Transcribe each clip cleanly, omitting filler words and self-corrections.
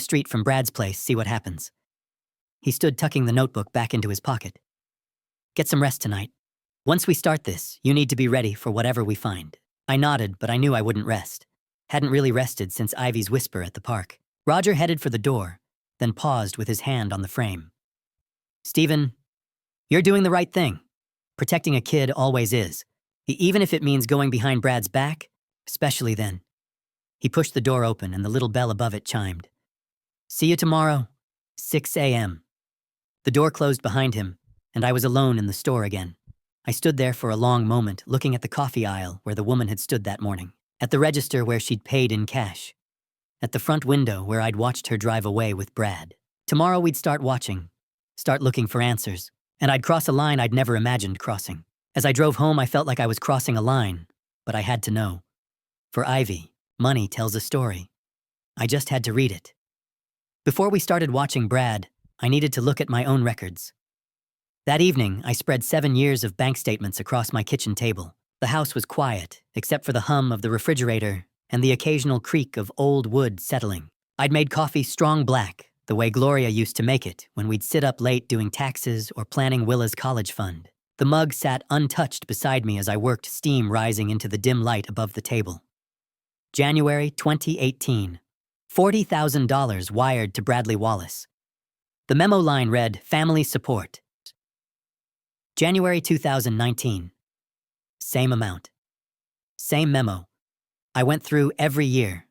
street from Brad's place, see what happens. He stood tucking the notebook back into his pocket. Get some rest tonight. Once we start this, you need to be ready for whatever we find. I nodded, but I knew I wouldn't rest. Hadn't really rested since Ivy's whisper at the park. Roger headed for the door, then paused with his hand on the frame. Stephen, you're doing the right thing. Protecting a kid always is. Even if it means going behind Brad's back, especially then. He pushed the door open and the little bell above it chimed. See you tomorrow, 6 a.m. The door closed behind him, and I was alone in the store again. I stood there for a long moment, looking at the coffee aisle where the woman had stood that morning, at the register where she'd paid in cash, at the front window where I'd watched her drive away with Brad. Tomorrow we'd start watching, start looking for answers, and I'd cross a line I'd never imagined crossing. As I drove home, I felt like I was crossing a line, but I had to know. For Ivy, money tells a story. I just had to read it. Before we started watching Brad, I needed to look at my own records. That evening, I spread 7 years of bank statements across my kitchen table. The house was quiet, except for the hum of the refrigerator and the occasional creak of old wood settling. I'd made coffee strong black, the way Gloria used to make it when we'd sit up late doing taxes or planning Willa's college fund. The mug sat untouched beside me as I worked, steam rising into the dim light above the table. January 2018. $40,000 wired to Bradley Wallace. The memo line read, Family Support. January 2019. Same amount. Same memo. I went through every year.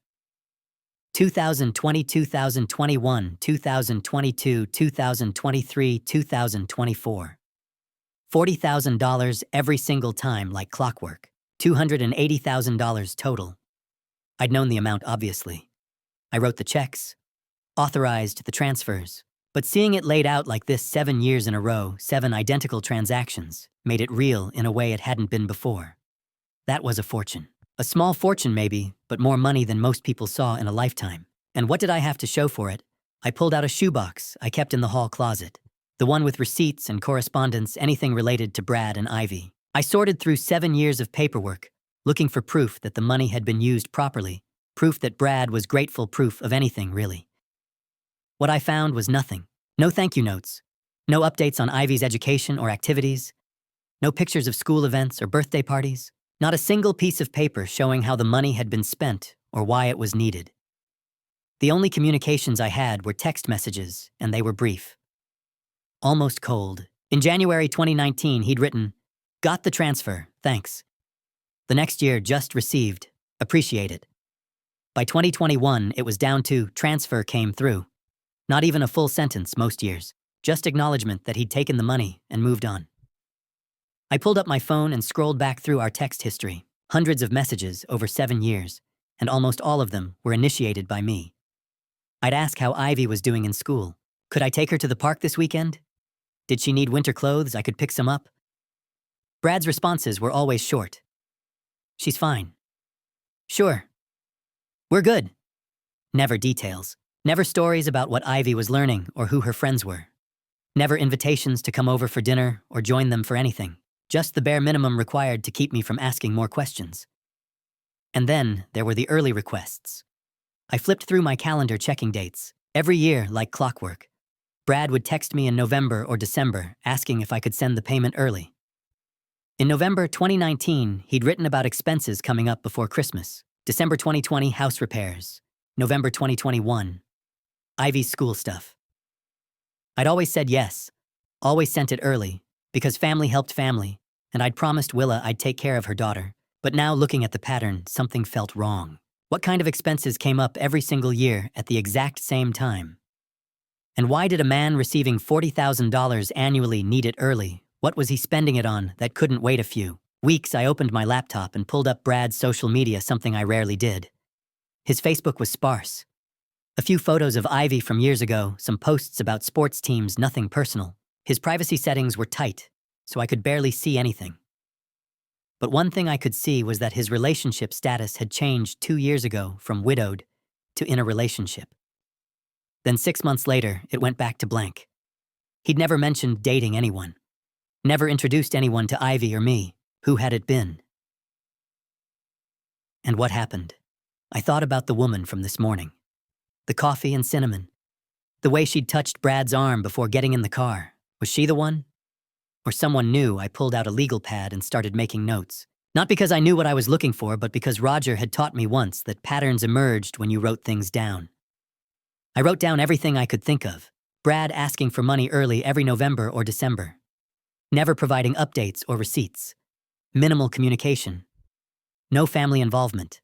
2020, 2021, 2022, 2023, 2024. $40,000 every single time like clockwork. $280,000 total. I'd known the amount, obviously. I wrote the checks, authorized the transfers, but seeing it laid out like this 7 years in a row, 7 identical transactions, made it real in a way it hadn't been before. That was a fortune. A small fortune maybe, but more money than most people saw in a lifetime. And what did I have to show for it? I pulled out a shoebox I kept in the hall closet, the one with receipts and correspondence, anything related to Brad and Ivy. I sorted through 7 years of paperwork, looking for proof that the money had been used properly, proof that Brad was grateful, proof of anything, really. What I found was nothing. No thank you notes. No updates on Ivy's education or activities. No pictures of school events or birthday parties. Not a single piece of paper showing how the money had been spent or why it was needed. The only communications I had were text messages, and they were brief. Almost cold. In January 2019, he'd written, Got the transfer, thanks. The next year, just received, appreciate it. By 2021, it was down to transfer came through. Not even a full sentence most years, just acknowledgement that he'd taken the money and moved on. I pulled up my phone and scrolled back through our text history, hundreds of messages over 7 years, and almost all of them were initiated by me. I'd ask how Ivy was doing in school. Could I take her to the park this weekend? Did she need winter clothes? I could pick some up. Brad's responses were always short. She's fine. Sure. We're good. Never details. Never stories about what Ivy was learning or who her friends were. Never invitations to come over for dinner or join them for anything. Just the bare minimum required to keep me from asking more questions. And then there were the early requests. I flipped through my calendar checking dates. Every year, like clockwork, Brad would text me in November or December asking if I could send the payment early. In November 2019, he'd written about expenses coming up before Christmas. December 2020, house repairs. November 2021, Ivy's school stuff. I'd always said yes, always sent it early, because family helped family, and I'd promised Willa I'd take care of her daughter. But now, looking at the pattern, something felt wrong. What kind of expenses came up every single year at the exact same time? And why did a man receiving $40,000 annually need it early? What was he spending it on that couldn't wait a few weeks? I opened my laptop and pulled up Brad's social media, something I rarely did. His Facebook was sparse. A few photos of Ivy from years ago, some posts about sports teams, nothing personal. His privacy settings were tight, so I could barely see anything. But one thing I could see was that his relationship status had changed 2 years ago from widowed to in a relationship. Then 6 months later, it went back to blank. He'd never mentioned dating anyone. Never introduced anyone to Ivy or me. Who had it been? And what happened? I thought about the woman from this morning. The coffee and cinnamon. The way she'd touched Brad's arm before getting in the car. Was she the one? Or someone new? I pulled out a legal pad and started making notes. Not because I knew what I was looking for, but because Roger had taught me once that patterns emerged when you wrote things down. I wrote down everything I could think of. Brad asking for money early every November or December. Never providing updates or receipts. Minimal communication. No family involvement.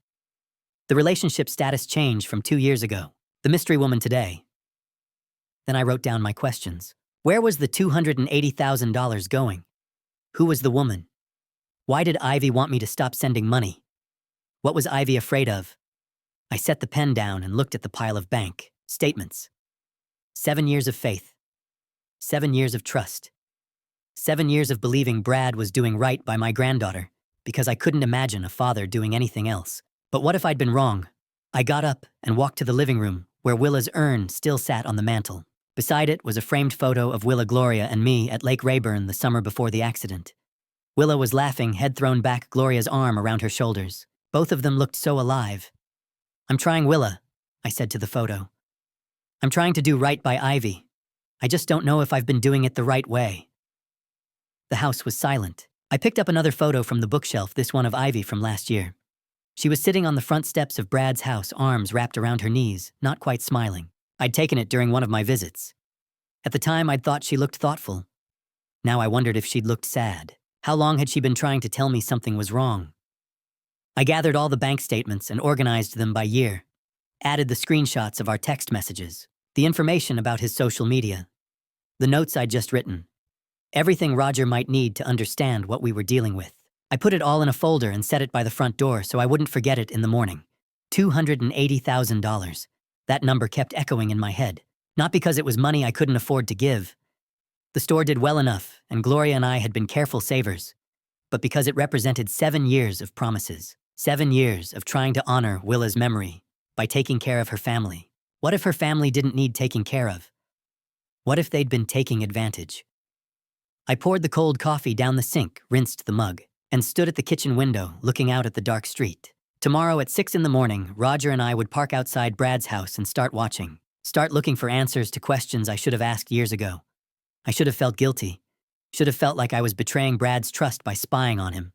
The relationship status changed from 2 years ago. The mystery woman today. Then I wrote down my questions. Where was the $280,000 going? Who was the woman? Why did Ivy want me to stop sending money? What was Ivy afraid of? I set the pen down and looked at the pile of bank statements. 7 years of faith. 7 years of trust. 7 years of believing Brad was doing right by my granddaughter, because I couldn't imagine a father doing anything else. But what if I'd been wrong? I got up and walked to the living room, where Willa's urn still sat on the mantel. Beside it was a framed photo of Willa, Gloria, and me at Lake Rayburn the summer before the accident. Willa was laughing, head thrown back, Gloria's arm around her shoulders. Both of them looked so alive. "I'm trying, Willa," I said to the photo. "I'm trying to do right by Ivy. I just don't know if I've been doing it the right way." The house was silent. I picked up another photo from the bookshelf, this one of Ivy from last year. She was sitting on the front steps of Brad's house, arms wrapped around her knees, not quite smiling. I'd taken it during one of my visits. At the time, I'd thought she looked thoughtful. Now I wondered if she'd looked sad. How long had she been trying to tell me something was wrong? I gathered all the bank statements and organized them by year. Added the screenshots of our text messages, the information about his social media, the notes I'd just written. Everything Roger might need to understand what we were dealing with. I put it all in a folder and set it by the front door so I wouldn't forget it in the morning. $280,000. That number kept echoing in my head. Not because it was money I couldn't afford to give. The store did well enough, and Gloria and I had been careful savers. But because it represented 7 years of promises. 7 years of trying to honor Willa's memory by taking care of her family. What if her family didn't need taking care of? What if they'd been taking advantage? I poured the cold coffee down the sink, rinsed the mug, and stood at the kitchen window looking out at the dark street. Tomorrow at 6 in the morning, Roger and I would park outside Brad's house and start watching. Start looking for answers to questions I should have asked years ago. I should have felt guilty. Should have felt like I was betraying Brad's trust by spying on him.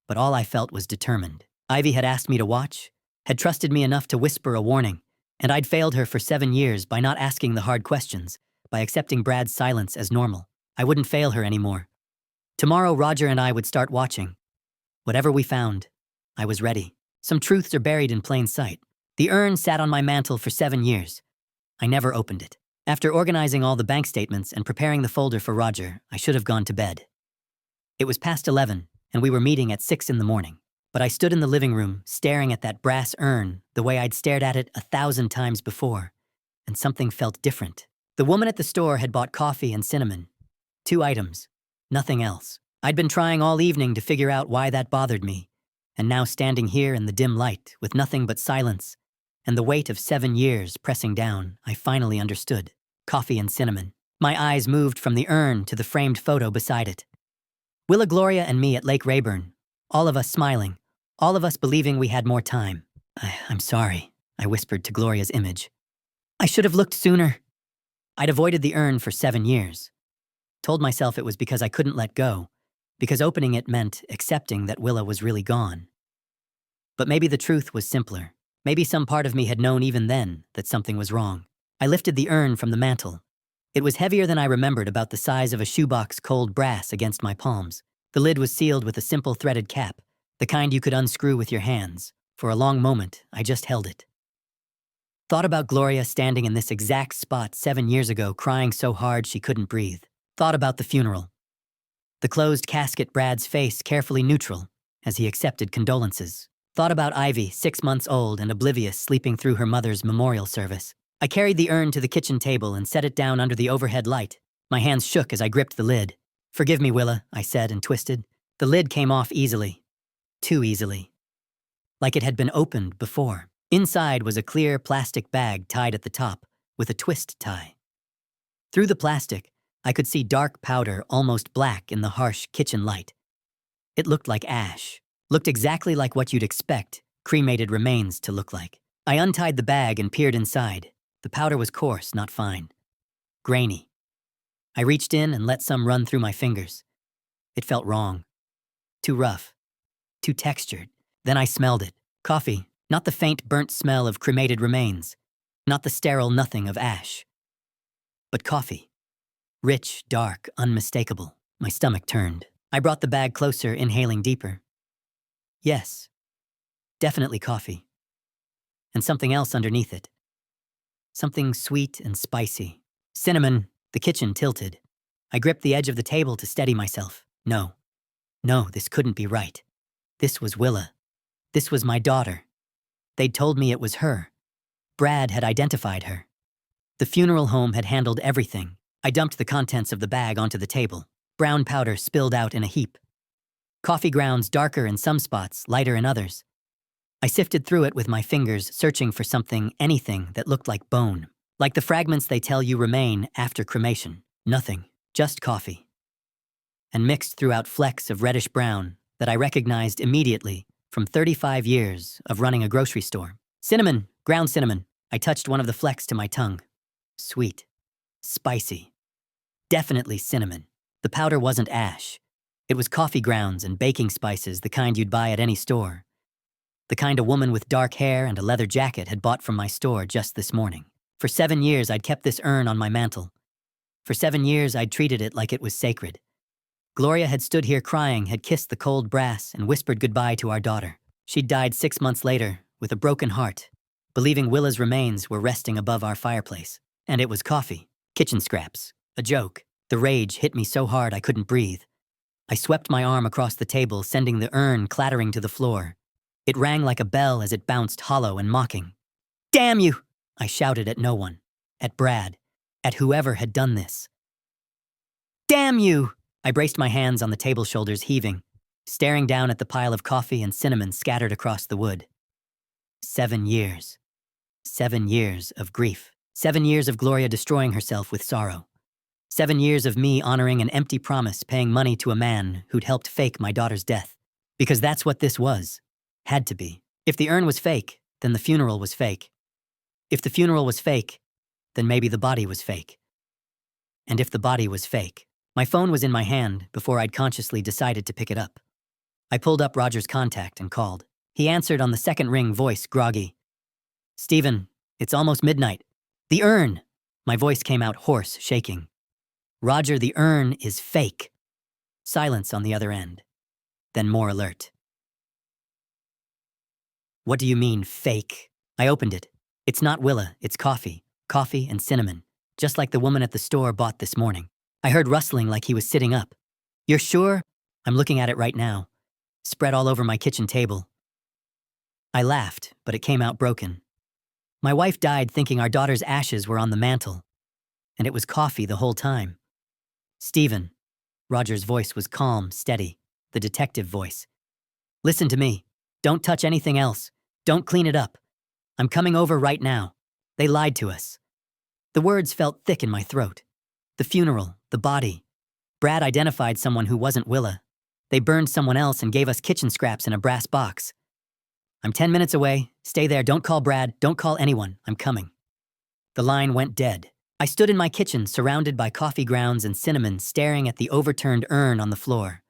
But all I felt was determined. Ivy had asked me to watch, had trusted me enough to whisper a warning, and I'd failed her for 7 years by not asking the hard questions, by accepting Brad's silence as normal. I wouldn't fail her anymore. Tomorrow, Roger and I would start watching. Whatever we found, I was ready. Some truths are buried in plain sight. The urn sat on my mantel for 7 years. I never opened it. After organizing all the bank statements and preparing the folder for Roger, I should have gone to bed. It was past 11, and we were meeting at 6 in the morning. But I stood in the living room, staring at that brass urn the way I'd stared at it 1,000 times before, and something felt different. The woman at the store had bought coffee and cinnamon. 2 items, nothing else. I'd been trying all evening to figure out why that bothered me, and now standing here in the dim light with nothing but silence and the weight of 7 years pressing down, I finally understood. Coffee and cinnamon. My eyes moved from the urn to the framed photo beside it. Willa, Gloria, and me at Lake Rayburn, all of us smiling, all of us believing we had more time. I'm sorry, I whispered to Gloria's image. I should have looked sooner. I'd avoided the urn for 7 years. Told myself it was because I couldn't let go, because opening it meant accepting that Willa was really gone. But maybe the truth was simpler. Maybe some part of me had known even then that something was wrong. I lifted the urn from the mantel. It was heavier than I remembered, about the size of a shoebox, cold brass against my palms. The lid was sealed with a simple threaded cap, the kind you could unscrew with your hands. For a long moment, I just held it. Thought about Gloria standing in this exact spot 7 years ago, crying so hard she couldn't breathe. Thought about the funeral. The closed casket, Brad's face carefully neutral as he accepted condolences. Thought about Ivy, 6 months old and oblivious, sleeping through her mother's memorial service. I carried the urn to the kitchen table and set it down under the overhead light. My hands shook as I gripped the lid. "Forgive me, Willa," I said and twisted. The lid came off easily. Too easily. Like it had been opened before. Inside was a clear plastic bag tied at the top with a twist tie. Through the plastic, I could see dark powder, almost black in the harsh kitchen light. It looked like ash. Looked exactly like what you'd expect cremated remains to look like. I untied the bag and peered inside. The powder was coarse, not fine. Grainy. I reached in and let some run through my fingers. It felt wrong. Too rough. Too textured. Then I smelled it. Coffee, not the faint burnt smell of cremated remains. Not the sterile nothing of ash. But coffee. Rich, dark, unmistakable. My stomach turned. I brought the bag closer, inhaling deeper. Yes. Definitely coffee. And something else underneath it. Something sweet and spicy. Cinnamon. The kitchen tilted. I gripped the edge of the table to steady myself. No. No, this couldn't be right. This was Willa. This was my daughter. They'd told me it was her. Brad had identified her. The funeral home had handled everything. I dumped the contents of the bag onto the table. Brown powder spilled out in a heap. Coffee grounds darker in some spots, lighter in others. I sifted through it with my fingers, searching for something, anything that looked like bone. Like the fragments they tell you remain after cremation. Nothing, just coffee. And mixed throughout flecks of reddish brown that I recognized immediately from 35 years of running a grocery store. Cinnamon, ground cinnamon. I touched one of the flecks to my tongue. Sweet. Spicy. Definitely cinnamon. The powder wasn't ash. It was coffee grounds and baking spices, the kind you'd buy at any store. The kind a woman with dark hair and a leather jacket had bought from my store just this morning. For 7 years, I'd kept this urn on my mantel. For 7 years, I'd treated it like it was sacred. Gloria had stood here crying, had kissed the cold brass, and whispered goodbye to our daughter. She'd died 6 months later, with a broken heart, believing Willa's remains were resting above our fireplace. And it was coffee, kitchen scraps, a joke. The rage hit me so hard I couldn't breathe. I swept my arm across the table, sending the urn clattering to the floor. It rang like a bell as it bounced hollow and mocking. "Damn you!" I shouted at no one. At Brad. At whoever had done this. "Damn you!" I braced my hands on the table shoulders, heaving, staring down at the pile of coffee and cinnamon scattered across the wood. 7 years. 7 years of grief. 7 years of Gloria destroying herself with sorrow. 7 years of me honoring an empty promise, paying money to a man who'd helped fake my daughter's death. Because that's what this was. Had to be. If the urn was fake, then the funeral was fake. If the funeral was fake, then maybe the body was fake. And if the body was fake, my phone was in my hand before I'd consciously decided to pick it up. I pulled up Roger's contact and called. He answered on the second ring, voice groggy. "Stephen, it's almost midnight. The urn!" My voice came out hoarse, shaking. "Roger, the urn is fake." Silence on the other end. Then more alert. "What do you mean, fake?" I opened it. "It's not Willa, it's coffee. Coffee and cinnamon. Just like the woman at the store bought this morning." I heard rustling like he was sitting up. "You're sure?" "I'm looking at it right now. Spread all over my kitchen table." I laughed, but it came out broken. My wife died thinking our daughter's ashes were on the mantel. And it was coffee the whole time. "Stephen." Roger's voice was calm, steady, the detective voice. "Listen to me. Don't touch anything else. Don't clean it up. I'm coming over right now. They lied to us." The words felt thick in my throat. The funeral, the body. Brad identified someone who wasn't Willa. They burned someone else and gave us kitchen scraps in a brass box. "I'm 10 minutes away. Stay there. Don't call Brad. Don't call anyone. I'm coming." The line went dead. I stood in my kitchen, surrounded by coffee grounds and cinnamon, staring at the overturned urn on the floor.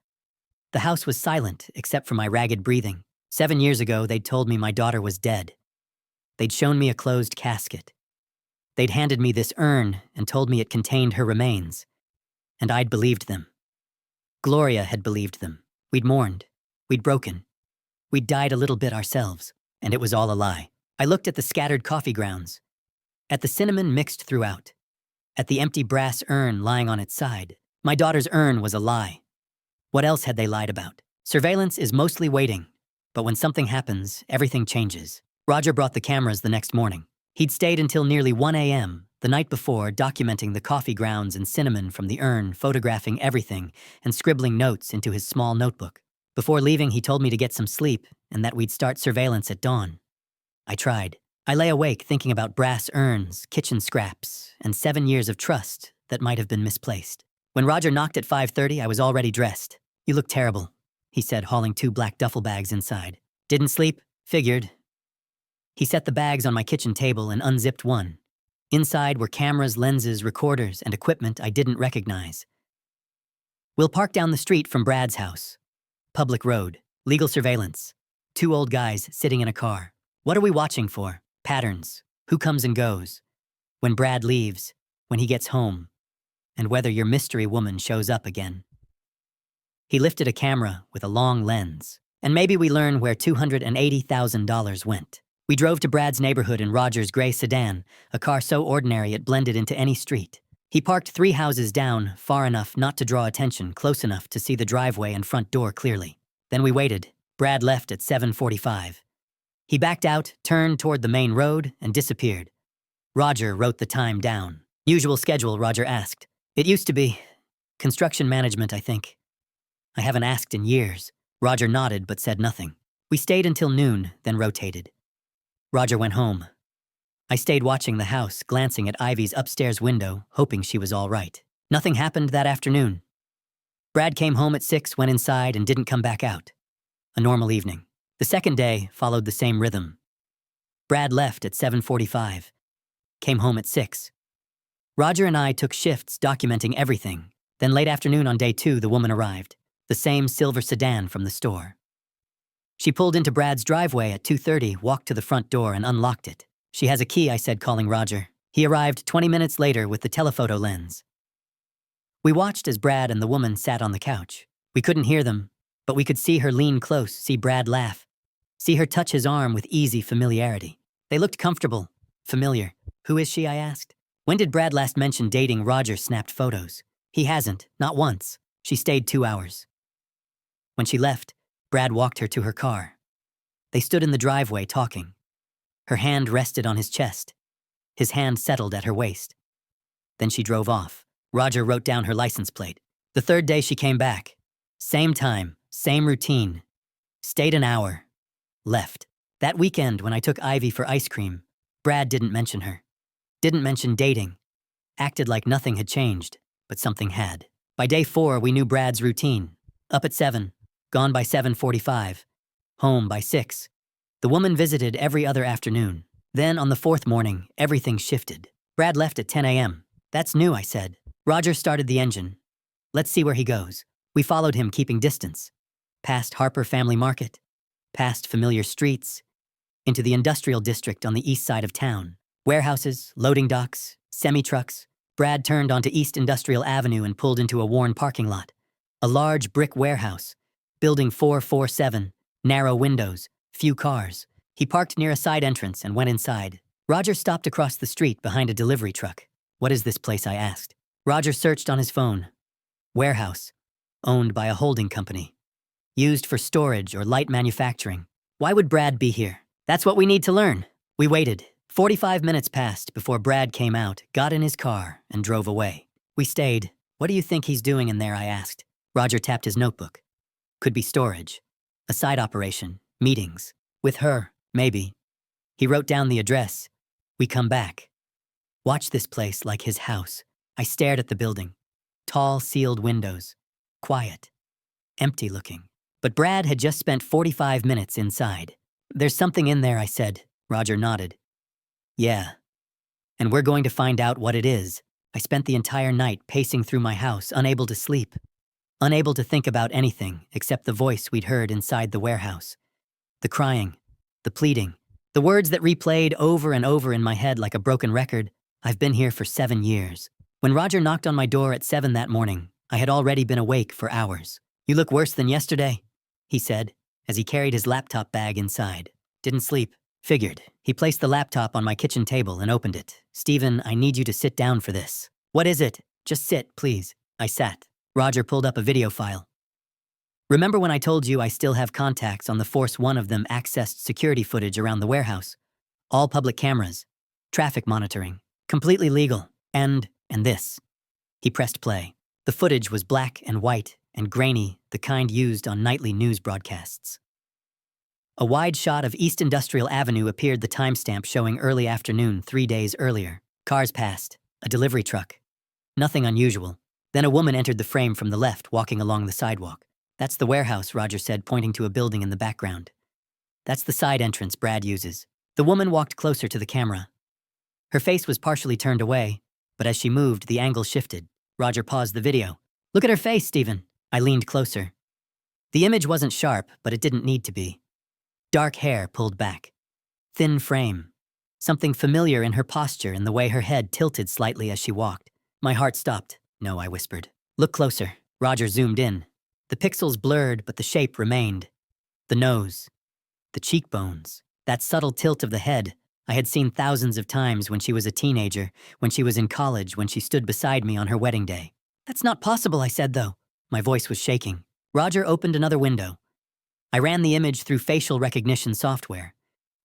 The house was silent, except for my ragged breathing. 7 years ago, they'd told me my daughter was dead. They'd shown me a closed casket. They'd handed me this urn and told me it contained her remains. And I'd believed them. Gloria had believed them. We'd mourned. We'd broken. We'd died a little bit ourselves. And it was all a lie. I looked at the scattered coffee grounds. At the cinnamon mixed throughout. At the empty brass urn lying on its side. My daughter's urn was a lie. What else had they lied about? Surveillance is mostly waiting. But when something happens, everything changes. Roger brought the cameras the next morning. He'd stayed until nearly 1 a.m., the night before, documenting the coffee grounds and cinnamon from the urn, photographing everything, and scribbling notes into his small notebook. Before leaving, he told me to get some sleep and that we'd start surveillance at dawn. I tried. I lay awake thinking about brass urns, kitchen scraps, and 7 years of trust that might have been misplaced. When Roger knocked at 5:30, I was already dressed. "You look terrible," he said, hauling 2 black duffel bags inside. "Didn't sleep? Figured." He set the bags on my kitchen table and unzipped one. Inside were cameras, lenses, recorders, and equipment I didn't recognize. We'll park down the street from Brad's house. Public road, legal surveillance. 2 old guys sitting in a car. What are we watching for? Patterns. Who comes and goes? When Brad leaves, when he gets home, and whether your mystery woman shows up again. He lifted a camera with a long lens, and maybe we learn where $280,000 went. We drove to Brad's neighborhood in Roger's gray sedan, a car so ordinary it blended into any street. He parked 3 houses down, far enough not to draw attention, close enough to see the driveway and front door clearly. Then we waited. Brad left at 7:45. He backed out, turned toward the main road, and disappeared. Roger wrote the time down. Usual schedule, Roger asked. It used to be. Construction management, I think. I haven't asked in years. Roger nodded but said nothing. We stayed until noon, then rotated. Roger went home. I stayed watching the house, glancing at Ivy's upstairs window, hoping she was all right. Nothing happened that afternoon. Brad came home at 6, went inside, and didn't come back out. A normal evening. The second day followed the same rhythm. Brad left at 7:45. Came home at 6. Roger and I took shifts documenting everything. Then late afternoon on day 2, the woman arrived. The same silver sedan from the store. She pulled into Brad's driveway at 2:30, walked to the front door, and unlocked it. She has a key, I said, calling Roger. He arrived 20 minutes later with the telephoto lens. We watched as Brad and the woman sat on the couch. We couldn't hear them, but we could see her lean close, see Brad laugh, see her touch his arm with easy familiarity. They looked comfortable, familiar. Who is she, I asked. When did Brad last mention dating? Roger snapped photos. He hasn't, not once. She stayed 2 hours. When she left, Brad walked her to her car. They stood in the driveway talking. Her hand rested on his chest. His hand settled at her waist. Then she drove off. Roger wrote down her license plate. The third day she came back. Same time, same routine. Stayed an hour. Left. That weekend when I took Ivy for ice cream, Brad didn't mention her. Didn't mention dating. Acted like nothing had changed, but something had. By day 4, we knew Brad's routine. Up at 7. Gone by 7:45. Home by 6. The woman visited every other afternoon. Then, on the 4th morning, everything shifted. Brad left at 10 a.m. That's new, I said. Roger started the engine. Let's see where he goes. We followed him, keeping distance. Past Harper Family Market. Past familiar streets. Into the industrial district on the east side of town. Warehouses, loading docks, semi-trucks. Brad turned onto East Industrial Avenue and pulled into a worn parking lot. A large brick warehouse. Building 447. Narrow windows. Few cars. He parked near a side entrance and went inside. Roger stopped across the street behind a delivery truck. What is this place, I asked. Roger searched on his phone. Warehouse. Owned by a holding company. Used for storage or light manufacturing. Why would Brad be here? That's what we need to learn. We waited. 45 minutes passed before Brad came out, got in his car, and drove away. We stayed. What do you think he's doing in there, I asked. Roger tapped his notebook. Could be storage. A side operation. Meetings. With her, maybe. He wrote down the address. We come back. Watch this place like his house. I stared at the building. Tall, sealed windows. Quiet. Empty looking. But Brad had just spent 45 minutes inside. There's something in there, I said. Roger nodded. Yeah. And we're going to find out what it is. I spent the entire night pacing through my house, unable to sleep. Unable to think about anything except the voice we'd heard inside the warehouse. The crying, the pleading, the words that replayed over and over in my head like a broken record. I've been here for 7 years. When Roger knocked on my door at 7 that morning, I had already been awake for hours. You look worse than yesterday, he said, as he carried his laptop bag inside. Didn't sleep. Figured. He placed the laptop on my kitchen table and opened it. Stephen, I need you to sit down for this. What is it? Just sit, please. I sat. Roger pulled up a video file. Remember when I told you I still have contacts on the force? One of them accessed security footage around the warehouse. All public cameras. Traffic monitoring. Completely legal. And this. He pressed play. The footage was black and white and grainy, the kind used on nightly news broadcasts. A wide shot of East Industrial Avenue appeared, the timestamp showing early afternoon 3 days earlier. Cars passed. A delivery truck. Nothing unusual. Then a woman entered the frame from the left, walking along the sidewalk. That's the warehouse, Roger said, pointing to a building in the background. That's the side entrance Brad uses. The woman walked closer to the camera. Her face was partially turned away, but as she moved, the angle shifted. Roger paused the video. "Look at her face, Stephen." I leaned closer. The image wasn't sharp, but it didn't need to be. Dark hair pulled back. Thin frame. Something familiar in her posture and the way her head tilted slightly as she walked. My heart stopped. "No," I whispered. "Look closer." Roger zoomed in. The pixels blurred, but the shape remained. The nose. The cheekbones. That subtle tilt of the head I had seen thousands of times when she was a teenager, when she was in college, when she stood beside me on her wedding day. "That's not possible," I said, though. My voice was shaking. Roger opened another window. I ran the image through facial recognition software.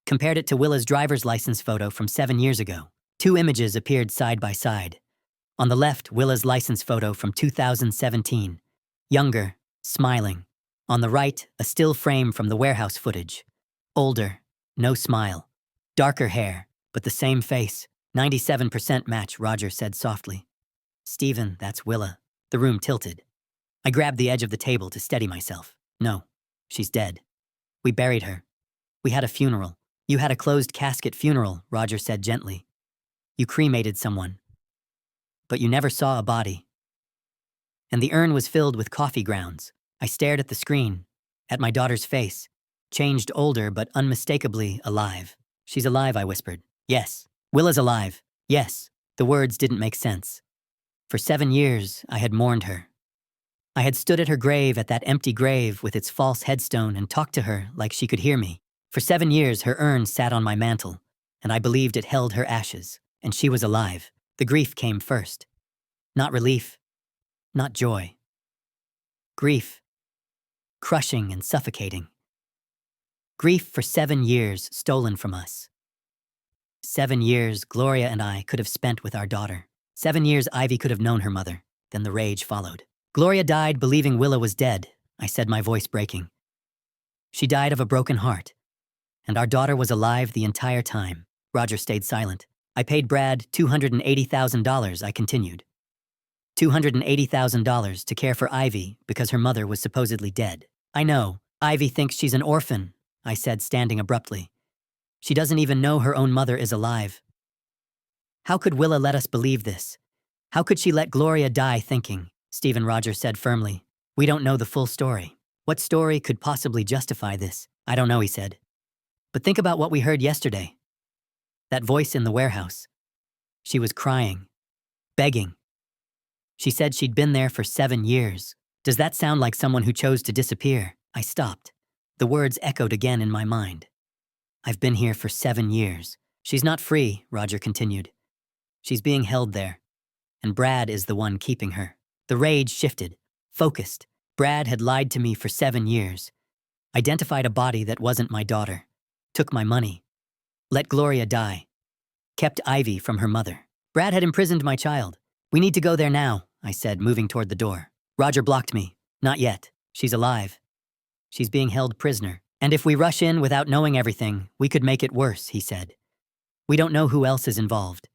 Compared it to Willa's driver's license photo from 7 years ago. 2 images appeared side by side. On the left, Willa's license photo from 2017. Younger, smiling. On the right, a still frame from the warehouse footage. Older, no smile. Darker hair, but the same face. 97% match, Roger said softly. "Stephen, that's Willa." The room tilted. I grabbed the edge of the table to steady myself. "No, she's dead. We buried her. We had a funeral." "You had a closed casket funeral," Roger said gently. "You cremated someone. But you never saw a body." And the urn was filled with coffee grounds. I stared at the screen, at my daughter's face, changed older but unmistakably alive. "She's alive," I whispered. "Yes. Willa's alive. Yes." The words didn't make sense. For 7 years, I had mourned her. I had stood at her grave, at that empty grave with its false headstone, and talked to her like she could hear me. For 7 years, her urn sat on my mantle, and I believed it held her ashes, and she was alive. The grief came first. Not relief, not joy. Grief. Crushing and suffocating. Grief for 7 years stolen from us. 7 years Gloria and I could have spent with our daughter. 7 years Ivy could have known her mother. Then the rage followed. Gloria died believing Willa was dead, I said, my voice breaking. She died of a broken heart. And our daughter was alive the entire time. Roger stayed silent. "I paid Brad $280,000, I continued. $280,000 to care for Ivy because her mother was supposedly dead. I know, Ivy thinks she's an orphan," I said, standing abruptly. "She doesn't even know her own mother is alive. How could Willa let us believe this? How could she let Gloria die thinking?" Stephen, Roger said firmly. "We don't know the full story. What story could possibly justify this?" "I don't know," he said. "But think about what we heard yesterday. That voice in the warehouse. She was crying, begging. She said she'd been there for 7 years. Does that sound like someone who chose to disappear?" I stopped. The words echoed again in my mind. "I've been here for 7 years. She's not free," Roger continued. "She's being held there. And Brad is the one keeping her." The rage shifted, focused. Brad had lied to me for 7 years. Identified a body that wasn't my daughter. Took my money. Let Gloria die. Kept Ivy from her mother. Brad had imprisoned my child. "We need to go there now," I said, moving toward the door. Roger blocked me. "Not yet. She's alive. She's being held prisoner. And if we rush in without knowing everything, we could make it worse," he said. "We don't know who else is involved.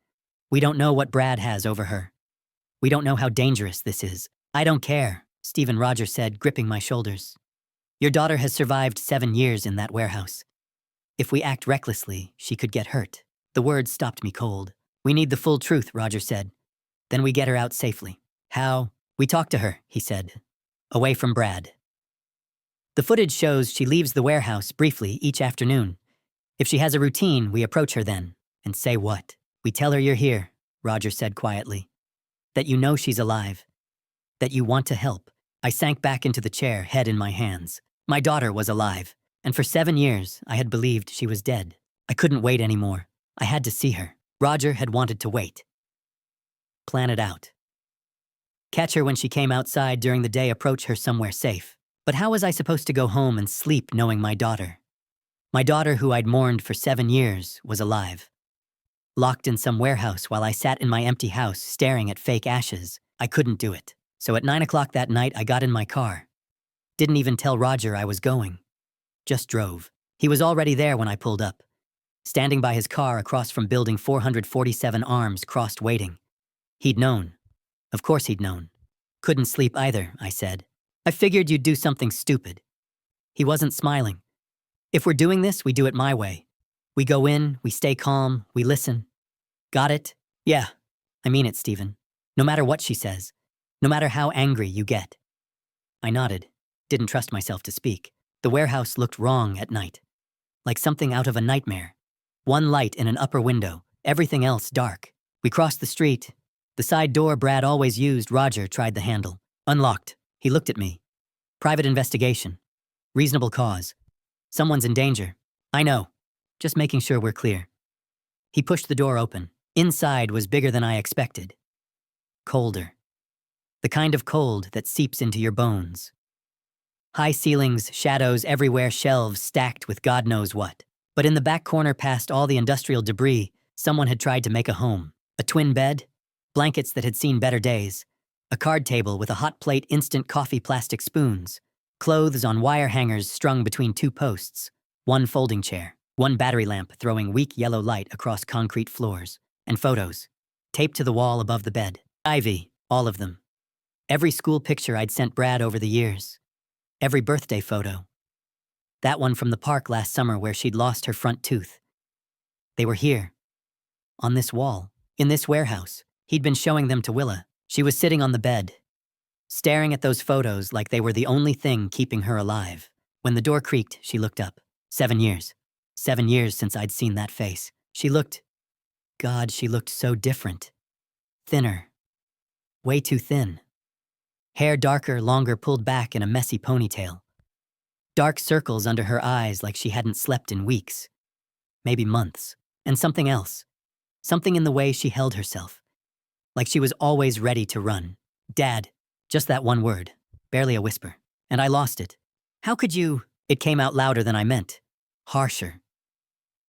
We don't know what Brad has over her. We don't know how dangerous this is." "I don't care," Stephen, Roger said, gripping my shoulders. "Your daughter has survived 7 years in that warehouse. If we act recklessly, she could get hurt." The words stopped me cold. "We need the full truth," Roger said. "Then we get her out safely." "How?" "We talk to her," he said. "Away from Brad. The footage shows she leaves the warehouse briefly each afternoon. If she has a routine, we approach her then. And say what? We tell her you're here," Roger said quietly. "That you know she's alive. That you want to help." I sank back into the chair, head in my hands. My daughter was alive. And for 7 years, I had believed she was dead. I couldn't wait anymore. I had to see her. Roger had wanted to wait. Plan it out. Catch her when she came outside during the day, approach her somewhere safe. But how was I supposed to go home and sleep knowing my daughter? My daughter, who I'd mourned for 7 years, was alive. Locked in some warehouse while I sat in my empty house staring at fake ashes. I couldn't do it. So at 9 o'clock that night, I got in my car. Didn't even tell Roger I was going. Just drove. He was already there when I pulled up. Standing by his car across from building 447, arms crossed, waiting. He'd known. Of course he'd known. "Couldn't sleep either," I said. "I figured you'd do something stupid." He wasn't smiling. "If we're doing this, we do it my way. We go in, we stay calm, we listen. Got it? Yeah. I mean it, Stephen. No matter what she says. No matter how angry you get. I nodded. Didn't trust myself to speak. The warehouse looked wrong at night. Like something out of a nightmare. One light in an upper window, everything else dark. We crossed the street. The side door Brad always used, Roger tried the handle. Unlocked. He looked at me. Private investigation. Reasonable cause. Someone's in danger. I know. Just making sure we're clear. He pushed the door open. Inside was bigger than I expected. Colder. The kind of cold that seeps into your bones. High ceilings, shadows everywhere, shelves stacked with God knows what. But in the back corner past all the industrial debris, someone had tried to make a home. A twin bed, blankets that had seen better days, a card table with a hot plate instant coffee plastic spoons, clothes on wire hangers strung between two posts, one folding chair, one battery lamp throwing weak yellow light across concrete floors, and photos, taped to the wall above the bed. Ivy, all of them. Every school picture I'd sent Brad over the years. Every birthday photo. That one from the park last summer where she'd lost her front tooth. They were here. On this wall. In this warehouse. He'd been showing them to Willa. She was sitting on the bed, staring at those photos like they were the only thing keeping her alive. When the door creaked, she looked up. 7 years. 7 years since I'd seen that face. She looked so different. Thinner. Way too thin. Hair darker, longer, pulled back in a messy ponytail. Dark circles under her eyes like she hadn't slept in weeks. Maybe months. And something else. Something in the way she held herself. Like she was always ready to run. Dad. Just that one word. Barely a whisper. And I lost it. How could you? It came out louder than I meant. Harsher.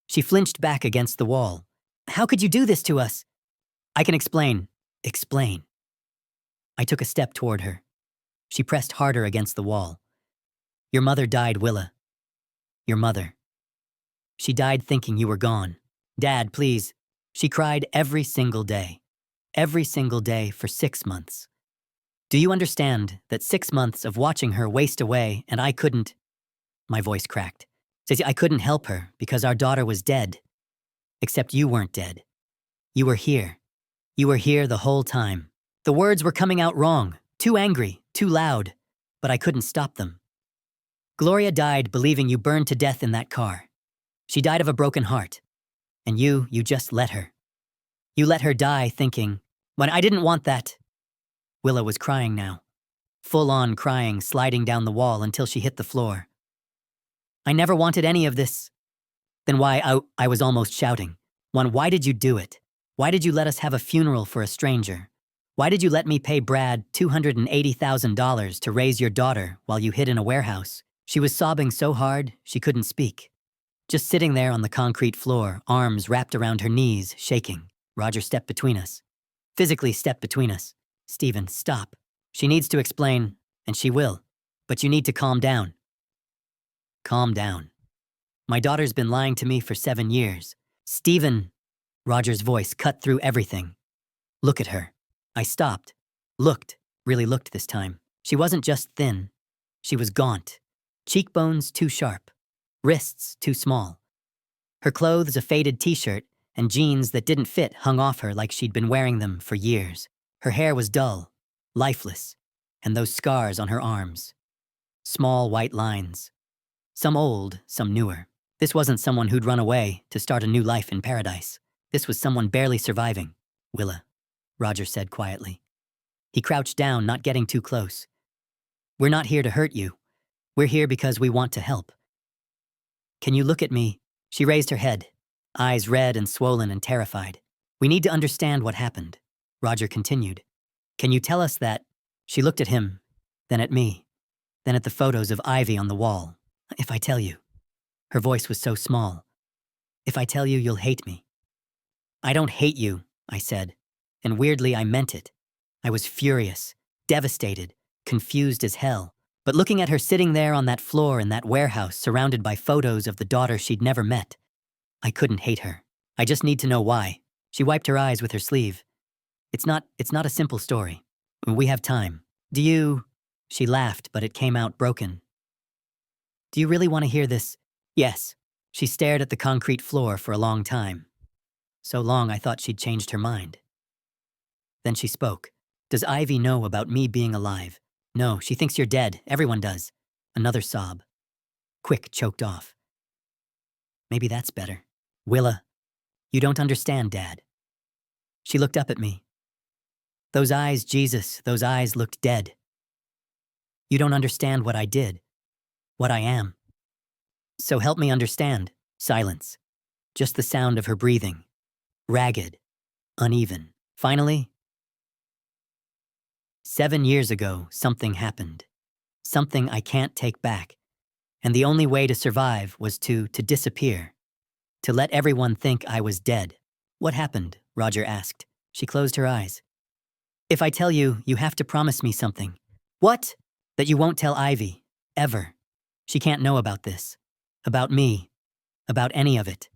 She flinched back against the wall. How could you do this to us? I can explain. Explain. I took a step toward her. She pressed harder against the wall. Your mother died, Willa. Your mother. She died thinking you were gone. Dad, please. She cried every single day. Every single day for 6 months. Do you understand that 6 months of watching her waste away and I couldn't? My voice cracked. Says I couldn't help her because our daughter was dead. Except you weren't dead. You were here. You were here the whole time. The words were coming out wrong, too angry, too loud, but I couldn't stop them. Gloria died believing you burned to death in that car. She died of a broken heart. And you just let her. You let her die thinking, when I didn't want that. Willa was crying now. Full on crying, sliding down the wall until she hit the floor. I never wanted any of this. Then why, I was almost shouting. Why did you do it? Why did you let us have a funeral for a stranger? Why did you let me pay Brad $280,000 to raise your daughter while you hid in a warehouse? She was sobbing so hard she couldn't speak. Just sitting there on the concrete floor, arms wrapped around her knees, shaking. Roger stepped between us. Physically stepped between us. Stephen, stop. She needs to explain, and she will. But you need to calm down. Calm down. My daughter's been lying to me for 7 years. Stephen. Roger's voice cut through everything. Look at her. I stopped. Looked. Really looked this time. She wasn't just thin. She was gaunt. Cheekbones too sharp. Wrists too small. Her clothes a faded t-shirt and jeans that didn't fit hung off her like she'd been wearing them for years. Her hair was dull, lifeless, and those scars on her arms. Small white lines. Some old, some newer. This wasn't someone who'd run away to start a new life in paradise. This was someone barely surviving. Willa, Roger said quietly. He crouched down, not getting too close. We're not here to hurt you. We're here because we want to help. Can you look at me? She raised her head, eyes red and swollen and terrified. We need to understand what happened. Roger continued. Can you tell us that? She looked at him, then at me, then at the photos of Ivy on the wall. If I tell you. Her voice was so small. If I tell you, you'll hate me. I don't hate you, I said, and weirdly I meant it. I was furious, devastated, confused as hell. But looking at her sitting there on that floor in that warehouse surrounded by photos of the daughter she'd never met, I couldn't hate her. I just need to know why. She wiped her eyes with her sleeve. It's not a simple story. We have time. Do you? She laughed, but it came out broken. Do you really want to hear this? Yes. She stared at the concrete floor for a long time. So long I thought she'd changed her mind. Then she spoke. Does Ivy know about me being alive? No, she thinks you're dead. Everyone does. Another sob. Quick choked off. Maybe that's better. Willa, you don't understand, Dad. She looked up at me. Those eyes, Jesus, those eyes looked dead. You don't understand what I did, what I am. So help me understand. Silence. Just the sound of her breathing. Ragged. Uneven. Finally, 7 years ago, something happened. Something I can't take back. And the only way to survive was to disappear. To let everyone think I was dead. What happened? Roger asked. She closed her eyes. If I tell you, you have to promise me something. What? That you won't tell Ivy. Ever. She can't know about this. About me. About any of it.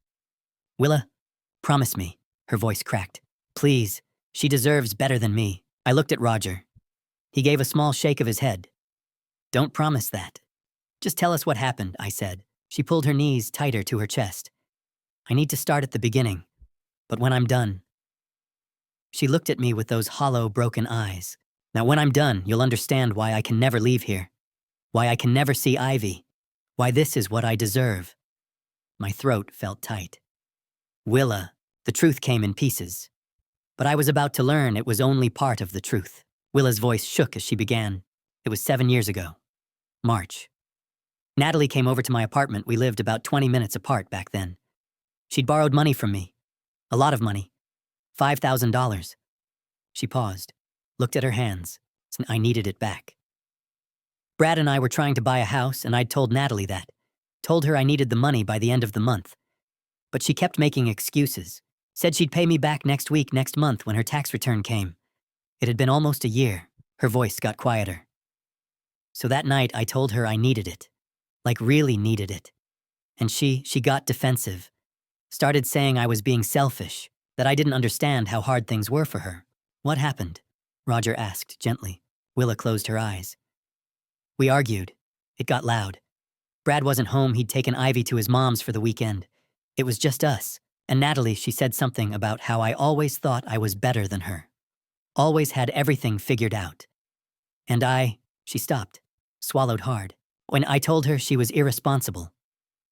Willa, promise me. Her voice cracked. Please. She deserves better than me. I looked at Roger. He gave a small shake of his head. Don't promise that. Just tell us what happened, I said. She pulled her knees tighter to her chest. I need to start at the beginning. But when I'm done. She looked at me with those hollow, broken eyes. Now when I'm done, you'll understand why I can never leave here. Why I can never see Ivy. Why this is what I deserve. My throat felt tight. Willa, the truth came in pieces. But I was about to learn it was only part of the truth. Willa's voice shook as she began. It was 7 years ago. March. Natalie came over to my apartment. We lived about 20 minutes apart back then. She'd borrowed money from me. A lot of money. $5,000. She paused, looked at her hands. I needed it back. Brad and I were trying to buy a house, and I'd told Natalie that. Told her I needed the money by the end of the month. But she kept making excuses. Said she'd pay me back next week, next month, when her tax return came. It had been almost a year. Her voice got quieter. So that night, I told her I needed it. Like really needed it. And she got defensive. Started saying I was being selfish, that I didn't understand how hard things were for her. What happened? Roger asked gently. Willa closed her eyes. We argued. It got loud. Brad wasn't home. He'd taken Ivy to his mom's for the weekend. It was just us. And Natalie, she said something about how I always thought I was better than her. Always had everything figured out. And she stopped, swallowed hard. When I told her she was irresponsible.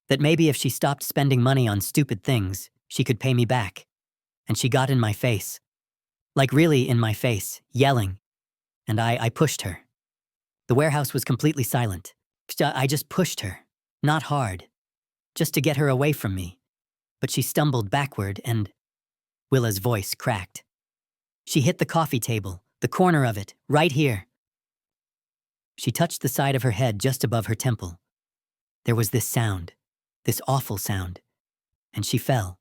That maybe if she stopped spending money on stupid things, she could pay me back. And she got in my face. Like really in my face, yelling. And I pushed her. The warehouse was completely silent. I just pushed her. Not hard. Just to get her away from me. But she stumbled backward and Willa's voice cracked. She hit the coffee table, the corner of it, right here. She touched the side of her head just above her temple. There was this sound, this awful sound, and she fell.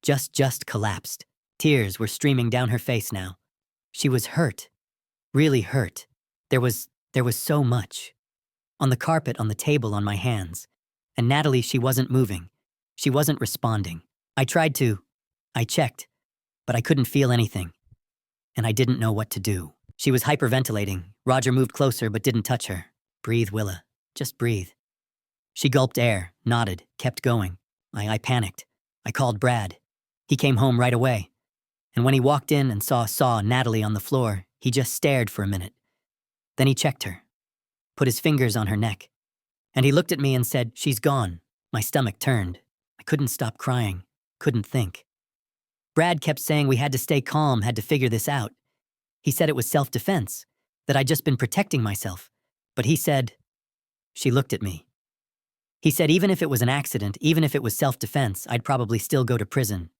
Just collapsed. Tears were streaming down her face now. She was hurt, really hurt. There was so much. On the carpet, on the table, on my hands. And Natalie, she wasn't moving. She wasn't responding. I checked, but I couldn't feel anything. And I didn't know what to do. She was hyperventilating. Roger moved closer but didn't touch her. Breathe, Willa. Just breathe. She gulped air, nodded, kept going. I panicked. I called Brad. He came home right away. And when he walked in and saw Natalie on the floor, he just stared for a minute. Then he checked her, put his fingers on her neck. And he looked at me and said, "She's gone." My stomach turned. I couldn't stop crying, couldn't think. Brad kept saying we had to stay calm, had to figure this out. He said it was self-defense, that I'd just been protecting myself. But he said, she looked at me. He said even if it was an accident, even if it was self-defense, I'd probably still go to prison.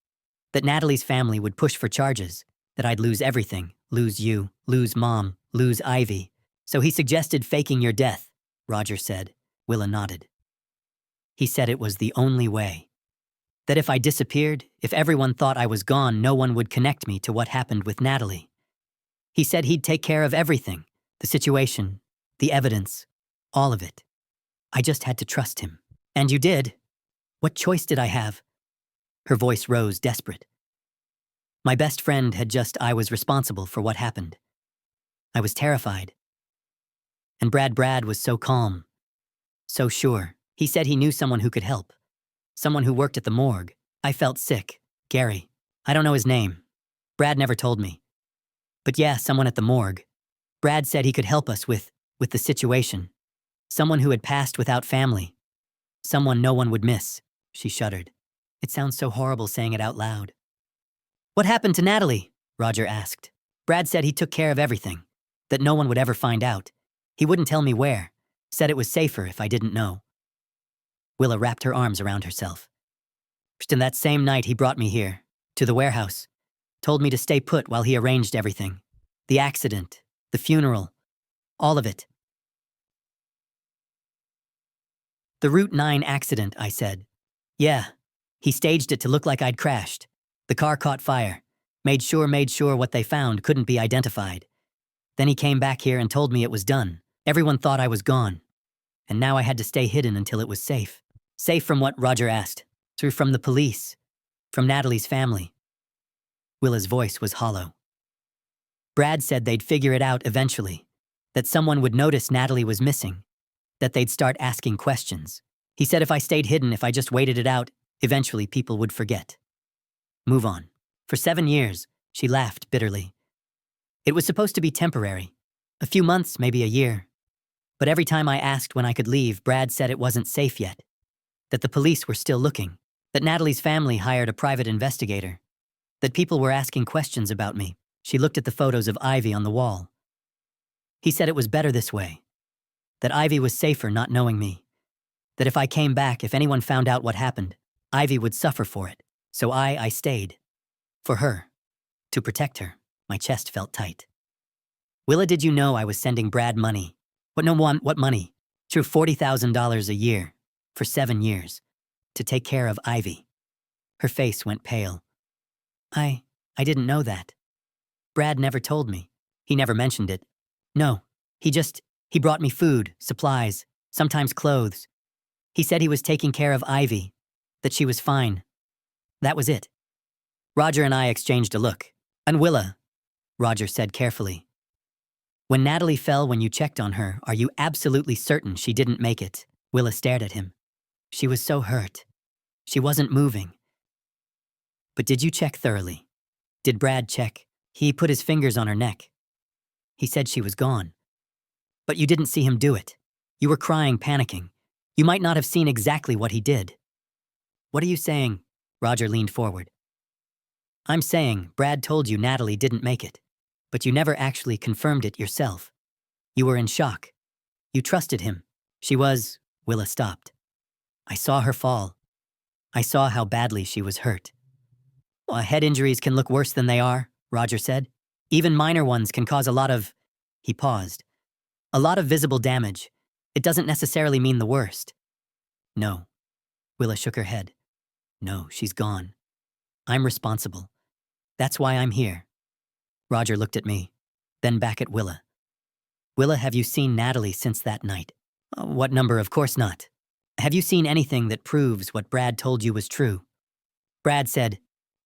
That Natalie's family would push for charges, that I'd lose everything, lose you, lose Mom, lose Ivy. So he suggested faking your death, Roger said. Willa nodded. He said it was the only way. That if I disappeared, if everyone thought I was gone, no one would connect me to what happened with Natalie. He said he'd take care of everything, the situation, the evidence, all of it. I just had to trust him. And you did. What choice did I have? Her voice rose, desperate. My best friend I was responsible for what happened. I was terrified. And Brad was so calm, so sure. He said he knew someone who could help. Someone who worked at the morgue. I felt sick. Gary. I don't know his name. Brad never told me. But yeah, someone at the morgue. Brad said he could help us with the situation. Someone who had passed without family. Someone no one would miss. She shuddered. It sounds so horrible saying it out loud. What happened to Natalie? Roger asked. Brad said he took care of everything. That no one would ever find out. He wouldn't tell me where. Said it was safer if I didn't know. Willa wrapped her arms around herself. And that same night he brought me here, to the warehouse. Told me to stay put while he arranged everything. The accident, the funeral, all of it. The Route 9 accident, I said. Yeah. He staged it to look like I'd crashed. The car caught fire. Made sure what they found couldn't be identified. Then he came back here and told me it was done. Everyone thought I was gone. And now I had to stay hidden until it was safe. Safe from what? Roger asked. From the police. From Natalie's family. Willa's voice was hollow. Brad said they'd figure it out eventually. That someone would notice Natalie was missing. That they'd start asking questions. He said if I stayed hidden, if I just waited it out, eventually people would forget. Move on. For 7 years, she laughed bitterly. It was supposed to be temporary. A few months, maybe a year. But every time I asked when I could leave, Brad said it wasn't safe yet. That the police were still looking. That Natalie's family hired a private investigator. That people were asking questions about me. She looked at the photos of Ivy on the wall. He said it was better this way. That Ivy was safer not knowing me. That if I came back, if anyone found out what happened, Ivy would suffer for it. So I stayed. For her. To protect her. My chest felt tight. Willa, did you know I was sending Brad money? What money? True, $40,000 a year. For 7 years. To take care of Ivy. Her face went pale. I didn't know that. Brad never told me. He never mentioned it. No, he brought me food, supplies, sometimes clothes. He said he was taking care of Ivy, that she was fine. That was it. Roger and I exchanged a look. And Willa, Roger said carefully. When Natalie fell when you checked on her, are you absolutely certain she didn't make it? Willa stared at him. She was so hurt. She wasn't moving. But did you check thoroughly? Did Brad check? He put his fingers on her neck. He said she was gone. But you didn't see him do it. You were crying, panicking. You might not have seen exactly what he did. What are you saying? Roger leaned forward. I'm saying Brad told you Natalie didn't make it, but you never actually confirmed it yourself. You were in shock. You trusted him. Willa stopped. I saw her fall. I saw how badly she was hurt. Well, head injuries can look worse than they are, Roger said. Even minor ones can cause a lot of... He paused. A lot of visible damage. It doesn't necessarily mean the worst. No. Willa shook her head. No, she's gone. I'm responsible. That's why I'm here. Roger looked at me, then back at Willa. Willa, have you seen Natalie since that night? What number? Of course not. Have you seen anything that proves what Brad told you was true? Brad said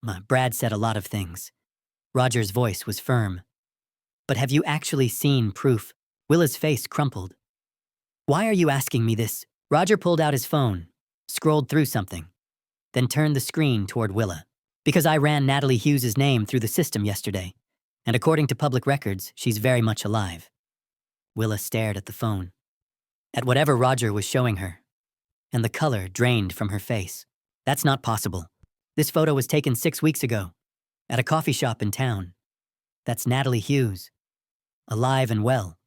a lot of things. Roger's voice was firm. But have you actually seen proof? Willa's face crumpled. Why are you asking me this? Roger pulled out his phone, scrolled through something, then turned the screen toward Willa. Because I ran Natalie Hughes' name through the system yesterday, and according to public records, she's very much alive. Willa stared at the phone, at whatever Roger was showing her, and the color drained from her face. That's not possible. This photo was taken 6 weeks ago, at a coffee shop in town. That's Natalie Hughes, alive and well.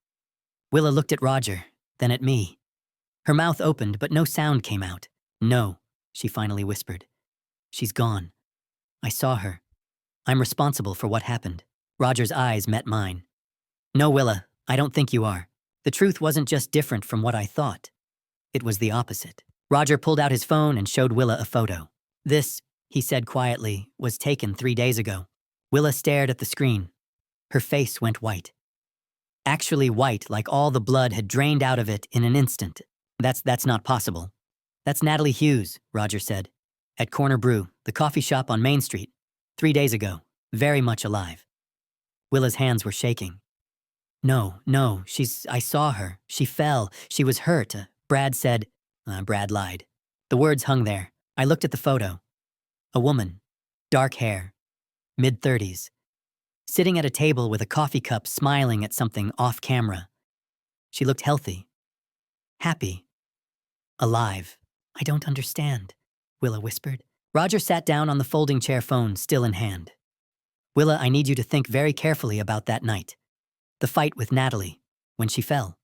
Willa looked at Roger, then at me. Her mouth opened, but no sound came out. No, she finally whispered. She's gone. I saw her. I'm responsible for what happened. Roger's eyes met mine. No, Willa, I don't think you are. The truth wasn't just different from what I thought. It was the opposite. Roger pulled out his phone and showed Willa a photo. This, he said quietly, was taken 3 days ago. Willa stared at the screen. Her face went white. Actually white, like all the blood had drained out of it in an instant. That's not possible. That's Natalie Hughes, Roger said. At Corner Brew, the coffee shop on Main Street. 3 days ago. Very much alive. Willa's hands were shaking. No, I saw her. She fell. She was hurt. Brad said... Brad lied. The words hung there, I looked at the photo. A woman, dark hair, mid-30s, sitting at a table with a coffee cup smiling at something off camera. She looked healthy, happy, alive. I don't understand, Willa whispered. Roger sat down on the folding chair, phone still in hand. Willa, I need you to think very carefully about that night. The fight with Natalie, when she fell.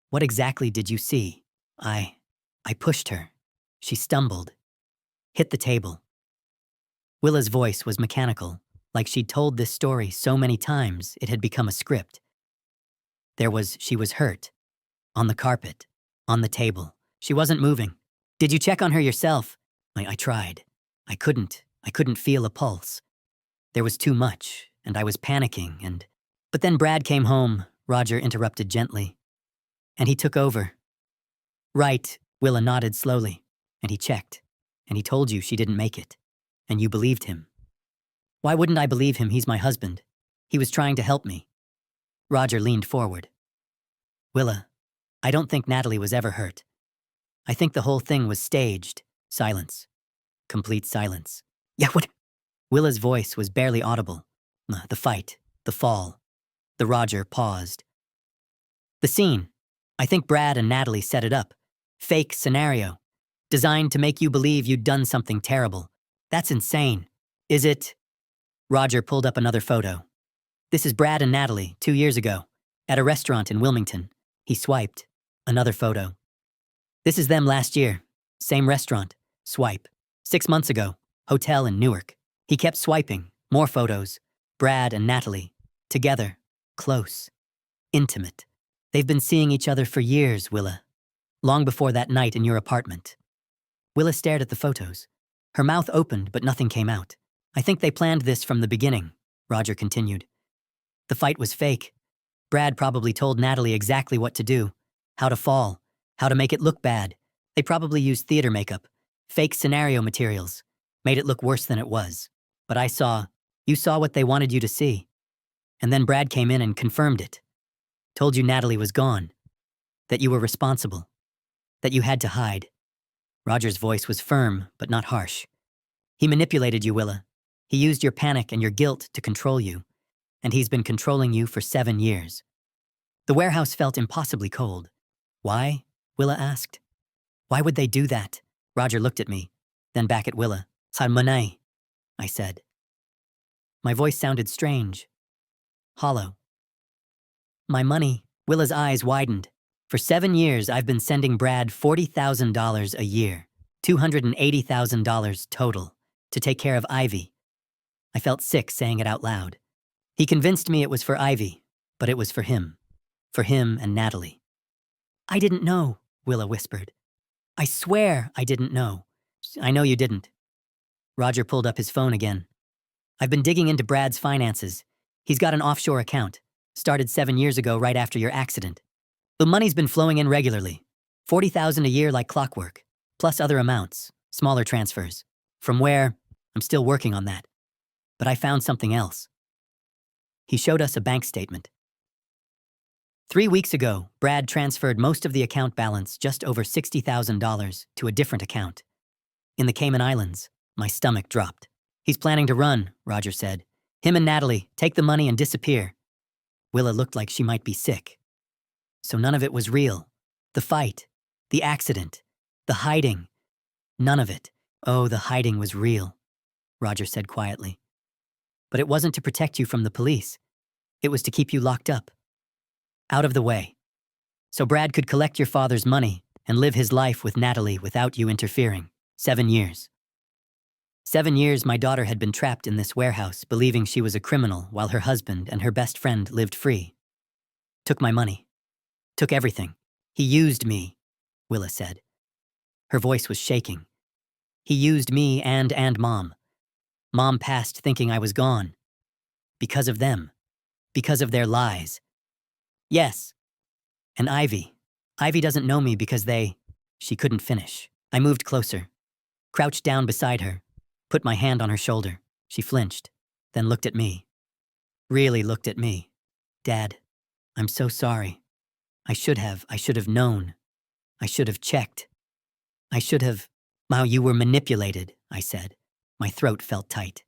What exactly did you see? I pushed her. She stumbled, hit the table. Willa's voice was mechanical, like she'd told this story so many times it had become a script. She was hurt. On the carpet. On the table. She wasn't moving. Did you check on her yourself? I tried. I couldn't feel a pulse. There was too much, and I was panicking, But then Brad came home, Roger interrupted gently. And he took over. Right, Willa nodded slowly. And he checked. And he told you she didn't make it. And you believed him. Why wouldn't I believe him? He's my husband. He was trying to help me. Roger leaned forward. Willa, I don't think Natalie was ever hurt. I think the whole thing was staged. Silence. Complete silence. Yeah, what? Willa's voice was barely audible. The fight. The fall. The Roger paused. The scene. I think Brad and Natalie set it up. Fake scenario. Designed to make you believe you'd done something terrible. That's insane. Is it? Roger pulled up another photo. This is Brad and Natalie, 2 years ago, at a restaurant in Wilmington. He swiped. Another photo. This is them last year. Same restaurant. Swipe. 6 months ago. Hotel in Newark. He kept swiping. More photos. Brad and Natalie. Together. Close. Intimate. They've been seeing each other for years, Willa. Long before that night in your apartment. Willa stared at the photos. Her mouth opened, but nothing came out. I think they planned this from the beginning, Roger continued. The fight was fake. Brad probably told Natalie exactly what to do, how to fall, how to make it look bad. They probably used theater makeup, fake scenario materials, made it look worse than it was. But you saw what they wanted you to see. And then Brad came in and confirmed it. Told you Natalie was gone, that you were responsible, that you had to hide. Roger's voice was firm, but not harsh. He manipulated you, Willa. He used your panic and your guilt to control you. And he's been controlling you for 7 years. The warehouse felt impossibly cold. Why? Willa asked. Why would they do that? Roger looked at me, then back at Willa. Salmonai, I said. My voice sounded strange, hollow. My money, Willa's eyes widened. For 7 years, I've been sending Brad $40,000 a year, $280,000 total, to take care of Ivy. I felt sick saying it out loud. He convinced me it was for Ivy, but it was for him and Natalie. I didn't know, Willa whispered. I swear I didn't know. I know you didn't. Roger pulled up his phone again. I've been digging into Brad's finances. He's got an offshore account, started 7 years ago right after your accident. The money's been flowing in regularly, $40,000 a year like clockwork, plus other amounts, smaller transfers. From where? I'm still working on that. But I found something else. He showed us a bank statement. 3 weeks ago, Brad transferred most of the account balance, just over $60,000, to a different account. In the Cayman Islands, my stomach dropped. He's planning to run, Roger said. Him and Natalie, take the money and disappear. Willa looked like she might be sick. So none of it was real. The fight, the accident, the hiding. None of it. Oh, the hiding was real, Roger said quietly. But it wasn't to protect you from the police. It was to keep you locked up. Out of the way. So Brad could collect your father's money and live his life with Natalie without you interfering. 7 years. 7 years my daughter had been trapped in this warehouse, believing she was a criminal while her husband and her best friend lived free. Took my money. Took everything. He used me, Willa said. Her voice was shaking. He used me and Mom. Mom passed thinking I was gone. Because of them. Because of their lies. Yes. And Ivy. Ivy doesn't know me because she couldn't finish. I moved closer. Crouched down beside her. Put my hand on her shoulder. She flinched. Then looked at me. Really looked at me. Dad, I'm so sorry. I should have known. I should have checked. I should have. "Mao, you were manipulated," I said. My throat felt tight.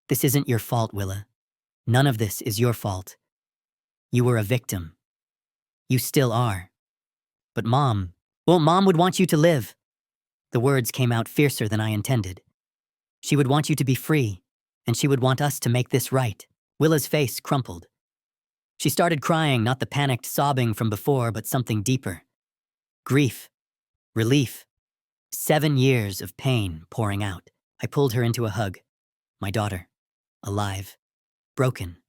"This isn't your fault, Willa. None of this is your fault. You were a victim. You still are. But Mom, well, Mom would want you to live." The words came out fiercer than I intended. "She would want you to be free, and she would want us to make this right." Willa's face crumpled. She started crying, not the panicked sobbing from before, but something deeper. Grief. Relief. 7 years of pain pouring out. I pulled her into a hug. My daughter. Alive. Broken.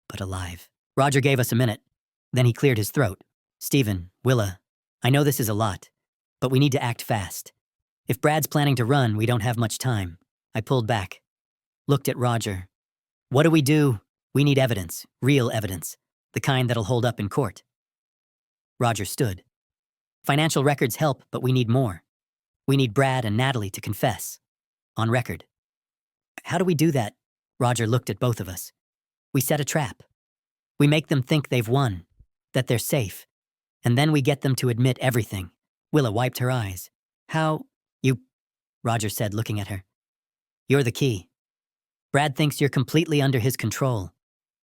But alive. Roger gave us a minute. Then he cleared his throat. "Stephen, Willa, I know this is a lot, but we need to act fast. If Brad's planning to run, we don't have much time." I pulled back. Looked at Roger. "What do we do? We need evidence. Real evidence. The kind that'll hold up in court." Roger stood. "Financial records help, but we need more. We need Brad and Natalie to confess. On record." "How do we do that?" Roger looked at both of us. "We set a trap. We make them think they've won, that they're safe, and then we get them to admit everything." Willa wiped her eyes. "How? You," Roger said, looking at her. "You're the key. Brad thinks you're completely under his control.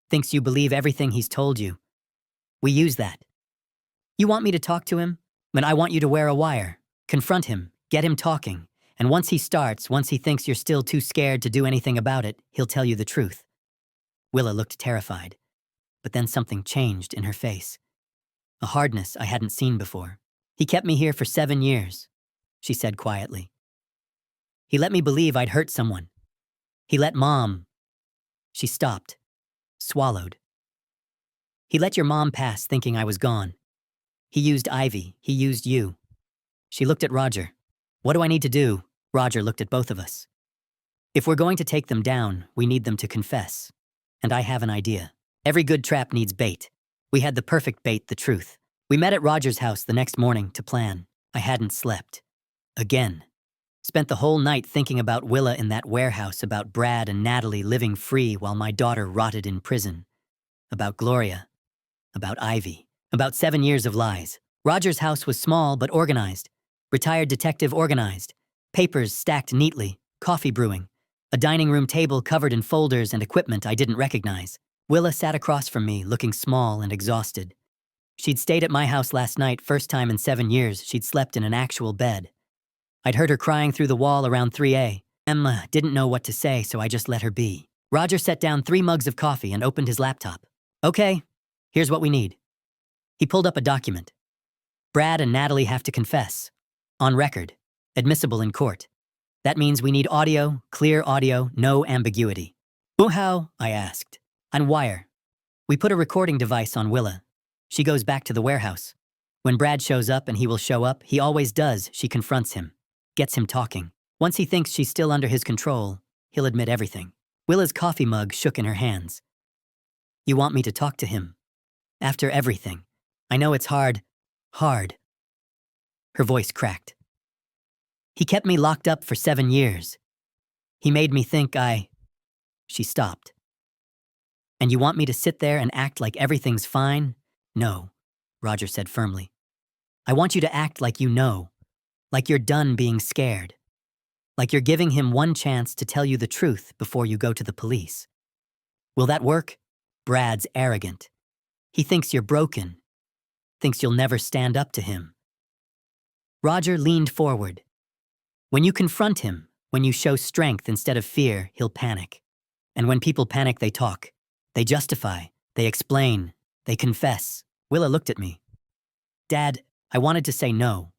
Thinks you believe everything he's told you. We use that. You want me to talk to him? Then I want you to wear a wire. Confront him. Get him talking. And once he thinks you're still too scared to do anything about it, he'll tell you the truth." Willa looked terrified. But then something changed in her face. A hardness I hadn't seen before. "He kept me here for 7 years, she said quietly. "He let me believe I'd hurt someone. He let Mom..." She stopped, swallowed. "He let your mom pass thinking I was gone. He used Ivy. He used you." She looked at Roger. "What do I need to do?" Roger looked at both of us. "If we're going to take them down, we need them to confess. And I have an idea. Every good trap needs bait. We had the perfect bait, the truth. We met at Roger's house the next morning to plan. I hadn't slept. Again. Spent the whole night thinking about Willa in that warehouse, about Brad and Natalie living free while my daughter rotted in prison. About Gloria. About Ivy. About 7 years of lies. Roger's house was small but organized. Retired detective organized. Papers stacked neatly. Coffee brewing. A dining room table covered in folders and equipment I didn't recognize. Willa sat across from me, looking small and exhausted. She'd stayed at my house last night, first time in 7 years she'd slept in an actual bed. I'd heard her crying through the wall around 3A. Emma didn't know what to say, so I just let her be. Roger set down 3 mugs of coffee and opened his laptop. "Okay, here's what we need." He pulled up a document. "Brad and Natalie have to confess. On record. Admissible in court. That means we need audio, clear audio, no ambiguity." "Oh, how?" I asked. "On wire. We put a recording device on Willa. She goes back to the warehouse. When Brad shows up, and he will show up, he always does, she confronts him. Gets him talking. Once he thinks she's still under his control, he'll admit everything." Willa's coffee mug shook in her hands. "You want me to talk to him? After everything? I know it's hard. Hard." Her voice cracked. "He kept me locked up for 7 years. He made me think She stopped. "And you want me to sit there and act like everything's fine?" "No," Roger said firmly. "I want you to act like you know. Like you're done being scared. Like you're giving him one chance to tell you the truth before you go to the police. Will that work? Brad's arrogant. He thinks you're broken. Thinks you'll never stand up to him." Roger leaned forward. "When you confront him, when you show strength instead of fear, he'll panic. And when people panic, they talk. They justify. They explain. They confess." Willa looked at me. "Dad, I wanted to say no.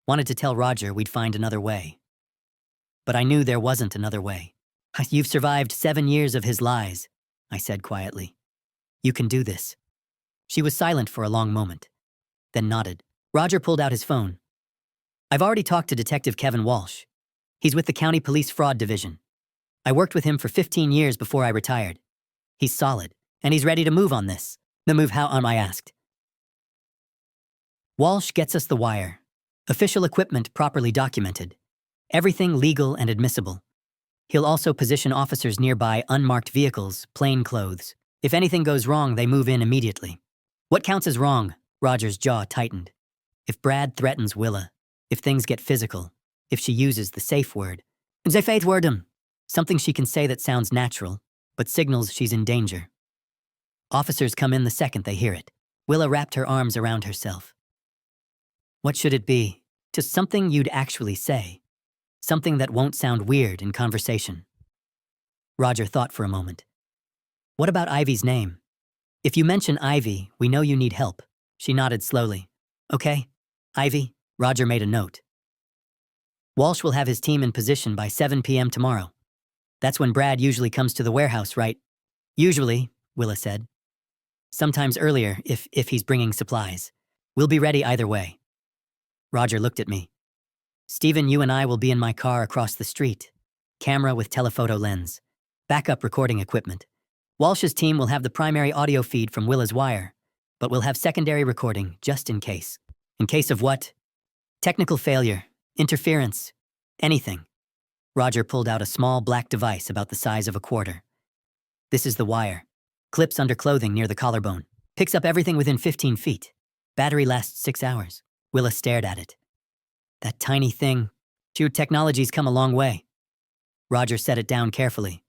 Wanted to tell Roger we'd find another way. But I knew there wasn't another way. You've survived 7 years of his lies," I said quietly. "You can do this." She was silent for a long moment, then nodded. Roger pulled out his phone. "I've already talked to Detective Kevin Walsh. He's with the County Police Fraud Division. I worked with him for 15 years before I retired. He's solid, and he's ready to move on this." "The move how on?" I asked. "Walsh gets us the wire. Official equipment properly documented. Everything legal and admissible. He'll also position officers nearby unmarked vehicles, plain clothes. If anything goes wrong, they move in immediately." "What counts as wrong?" Roger's jaw tightened. "If Brad threatens Willa, if things get physical, if she uses the safe word. The faith word, something she can say that sounds natural, but signals she's in danger. Officers come in the second they hear it. Willa wrapped her arms around herself. What should it be? Just something you'd actually say. Something that won't sound weird in conversation. Roger thought for a moment. What about Ivy's name? If you mention Ivy, we know you need help. She nodded slowly. Okay, Ivy. Roger made a note. Walsh will have his team in position by 7 p.m. tomorrow. That's when Brad usually comes to the warehouse, right? Usually, Willa said. Sometimes earlier, if he's bringing supplies. We'll be ready either way. Roger looked at me. Stephen, you and I will be in my car across the street. Camera with telephoto lens. Backup recording equipment. Walsh's team will have the primary audio feed from Willa's wire, but we'll have secondary recording just in case. In case of what? Technical failure, interference, anything. Roger pulled out a small black device about the size of a quarter. This is the wire. Clips under clothing near the collarbone. Picks up everything within 15 feet. Battery lasts 6 hours. Willa stared at it. That tiny thing. Technology's come a long way. Roger set it down carefully.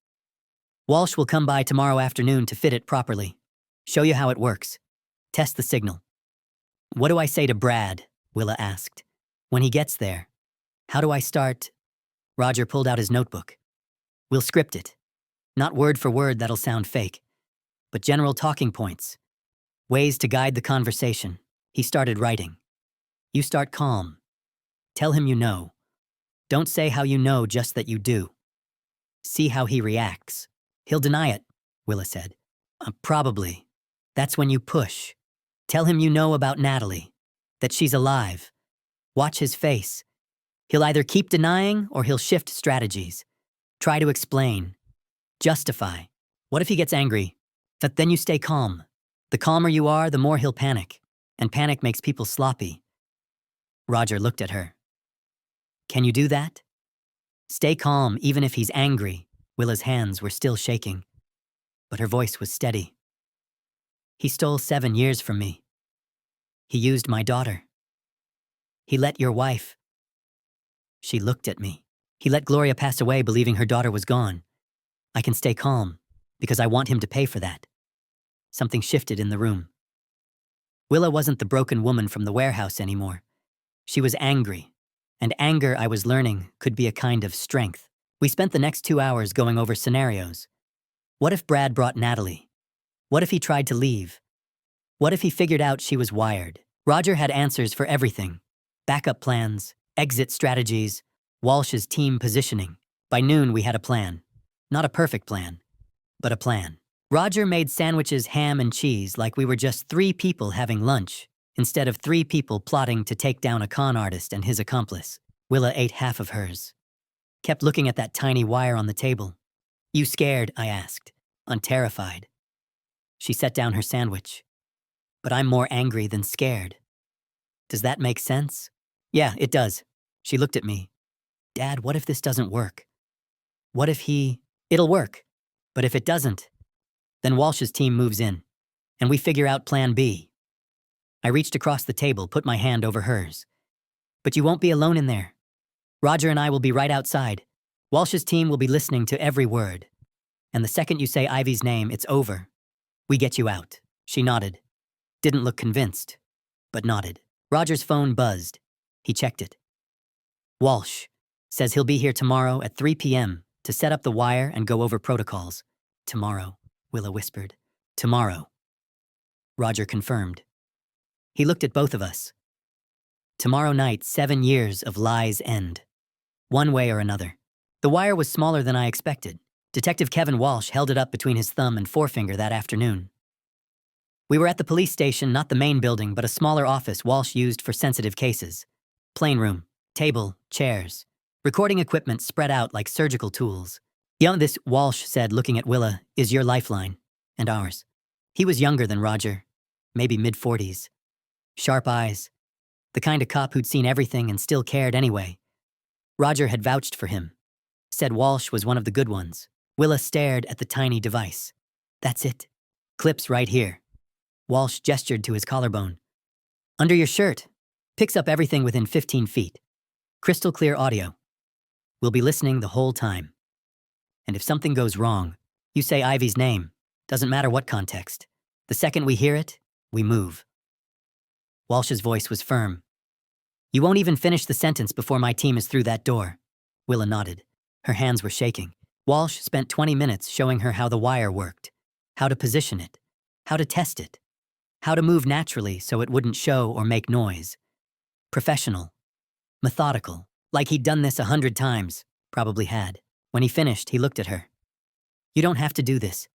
Walsh will come by tomorrow afternoon to fit it properly. Show you how it works. Test the signal. What do I say to Brad? Willa asked. When he gets there. How do I start? Roger pulled out his notebook. We'll script it. Not word for word, that'll sound fake. But general talking points. Ways to guide the conversation. He started writing. You start calm. Tell him you know. Don't say how you know, just that you do. See how he reacts. He'll deny it, Willa said. Probably. That's when you push. Tell him you know about Natalie. That she's alive. Watch his face. He'll either keep denying or he'll shift strategies. Try to explain. Justify. What if he gets angry? But then you stay calm. The calmer you are, the more he'll panic. And panic makes people sloppy. Roger looked at her. Can you do that? Stay calm even if he's angry. Willa's hands were still shaking, but her voice was steady. He stole 7 years from me. He used my daughter. He let your wife. She looked at me. He let Gloria pass away believing her daughter was gone. I can stay calm because I want him to pay for that. Something shifted in the room. Willa wasn't the broken woman from the warehouse anymore. She was angry, and anger, I was learning, could be a kind of strength. We spent the next 2 hours going over scenarios. What if Brad brought Natalie? What if he tried to leave? What if he figured out she was wired? Roger had answers for everything. Backup plans, exit strategies, Walsh's team positioning. By noon, we had a plan. Not a perfect plan, but a plan. Roger made sandwiches, ham and cheese, like we were just 3 people having lunch, instead of 3 people plotting to take down a con artist and his accomplice. Willa ate half of hers. Kept looking at that tiny wire on the table. You scared? I asked, unterrified. She set down her sandwich. But I'm more angry than scared. Does that make sense? Yeah, it does. She looked at me. Dad, what if this doesn't work? What if It'll work. But if it doesn't, then Walsh's team moves in, and we figure out plan B. I reached across the table, put my hand over hers. But you won't be alone in there. Roger and I will be right outside. Walsh's team will be listening to every word. And the second you say Ivy's name, it's over. We get you out. She nodded. Didn't look convinced, but nodded. Roger's phone buzzed. He checked it. Walsh says he'll be here tomorrow at 3 p.m. to set up the wire and go over protocols. Tomorrow, Willa whispered. Tomorrow. Roger confirmed. He looked at both of us. Tomorrow night, 7 years of lies end. One way or another. The wire was smaller than I expected. Detective Kevin Walsh held it up between his thumb and forefinger that afternoon. We were at the police station, not the main building, but a smaller office Walsh used for sensitive cases. Plain room, table, chairs. Recording equipment spread out like surgical tools. This, Walsh said, looking at Willa, is your lifeline. And ours. He was younger than Roger. Maybe mid-40s. Sharp eyes. The kind of cop who'd seen everything and still cared anyway. Roger had vouched for him. Said Walsh was one of the good ones. Willa stared at the tiny device. That's it. Clips right here. Walsh gestured to his collarbone. Under your shirt. Picks up everything within 15 feet. Crystal clear audio. We'll be listening the whole time. And if something goes wrong, you say Ivy's name. Doesn't matter what context. The second we hear it, we move. Walsh's voice was firm. You won't even finish the sentence before my team is through that door. Willa nodded. Her hands were shaking. Walsh spent 20 minutes showing her how the wire worked, how to position it, how to test it, how to move naturally so it wouldn't show or make noise. Professional. Methodical. Like he'd done this 100 times. Probably had. When he finished, he looked at her. You don't have to do this.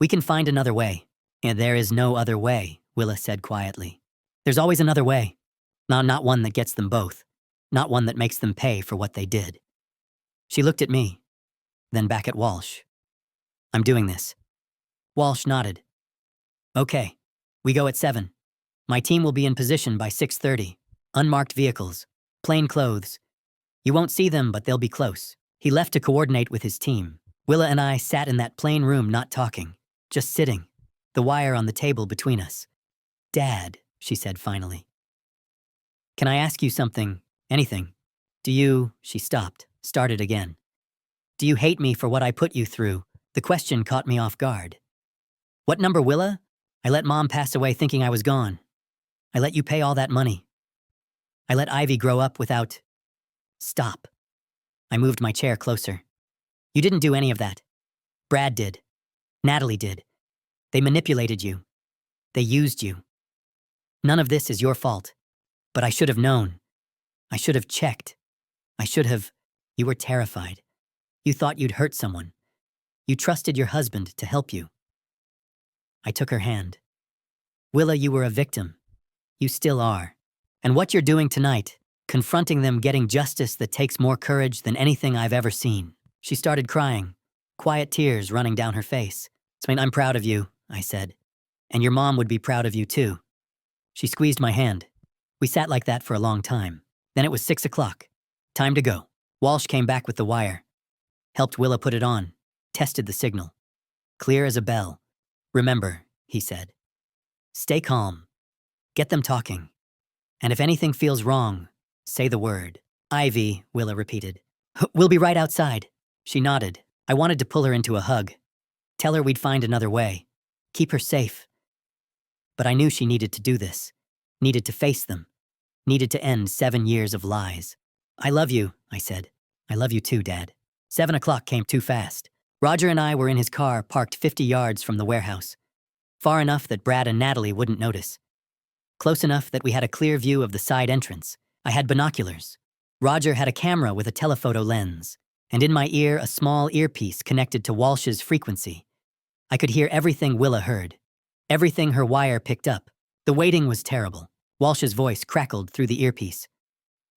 We can find another way. And there is no other way, Willa said quietly. There's always another way. Not one that gets them both. Not one that makes them pay for what they did. She looked at me, then back at Walsh. I'm doing this. Walsh nodded. Okay, we go at 7. My team will be in position by 6:30. Unmarked vehicles, plain clothes. You won't see them, but they'll be close. He left to coordinate with his team. Willa and I sat in that plain room not talking, just sitting, the wire on the table between us. Dad, she said finally. Can I ask you something? Anything? Do you, she stopped, started again. Do you hate me for what I put you through? The question caught me off guard. What number, Willa? I let Mom pass away thinking I was gone. I let you pay all that money. I let Ivy grow up without... Stop. I moved my chair closer. You didn't do any of that. Brad did. Natalie did. They manipulated you. They used you. None of this is your fault. But I should have known. I should have checked. I should have... You were terrified. You thought you'd hurt someone. You trusted your husband to help you. I took her hand. Willa, you were a victim. You still are. And what you're doing tonight, confronting them, getting justice that takes more courage than anything I've ever seen. She started crying, quiet tears running down her face. I'm proud of you, I said. And your mom would be proud of you too. She squeezed my hand. We sat like that for a long time. Then it was 6 o'clock. Time to go. Walsh came back with the wire. Helped Willa put it on. Tested the signal. Clear as a bell. Remember, he said. Stay calm. Get them talking. And if anything feels wrong, say the word. Ivy, Willa repeated. We'll be right outside. She nodded. I wanted to pull her into a hug. Tell her we'd find another way. Keep her safe. But I knew she needed to do this. Needed to face them. Needed to end 7 years of lies. I love you, I said. I love you too, Dad. 7 o'clock came too fast. Roger and I were in his car parked 50 yards from the warehouse. Far enough that Brad and Natalie wouldn't notice. Close enough that we had a clear view of the side entrance. I had binoculars. Roger had a camera with a telephoto lens. And in my ear, a small earpiece connected to Walsh's frequency. I could hear everything Willa heard. Everything her wire picked up. The waiting was terrible. Walsh's voice crackled through the earpiece.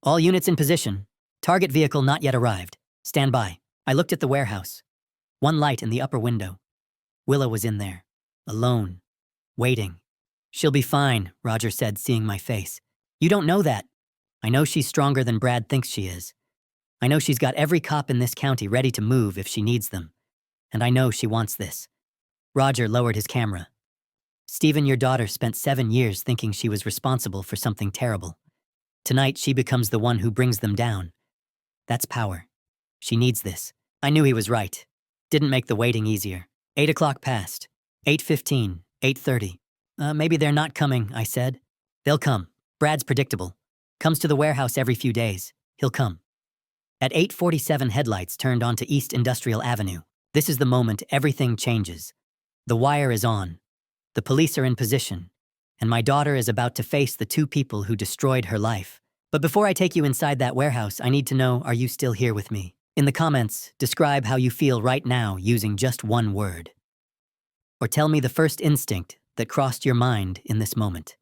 All units in position. Target vehicle not yet arrived. Stand by. I looked at the warehouse. One light in the upper window. Willa was in there. Alone. Waiting. She'll be fine, Roger said, seeing my face. You don't know that. I know she's stronger than Brad thinks she is. I know she's got every cop in this county ready to move if she needs them. And I know she wants this. Roger lowered his camera. Stephen, your daughter spent 7 years thinking she was responsible for something terrible. Tonight, she becomes the one who brings them down. That's power. She needs this. I knew he was right. Didn't make the waiting easier. 8 o'clock passed. 8:15, 8:30. Maybe they're not coming, I said. They'll come. Brad's predictable. Comes to the warehouse every few days. He'll come. At 8:47, headlights turned onto East Industrial Avenue. This is the moment everything changes. The wire is on. The police are in position. And my daughter is about to face the 2 people who destroyed her life. But before I take you inside that warehouse, I need to know, are you still here with me? In the comments, describe how you feel right now using just one word. Or tell me the first instinct that crossed your mind in this moment.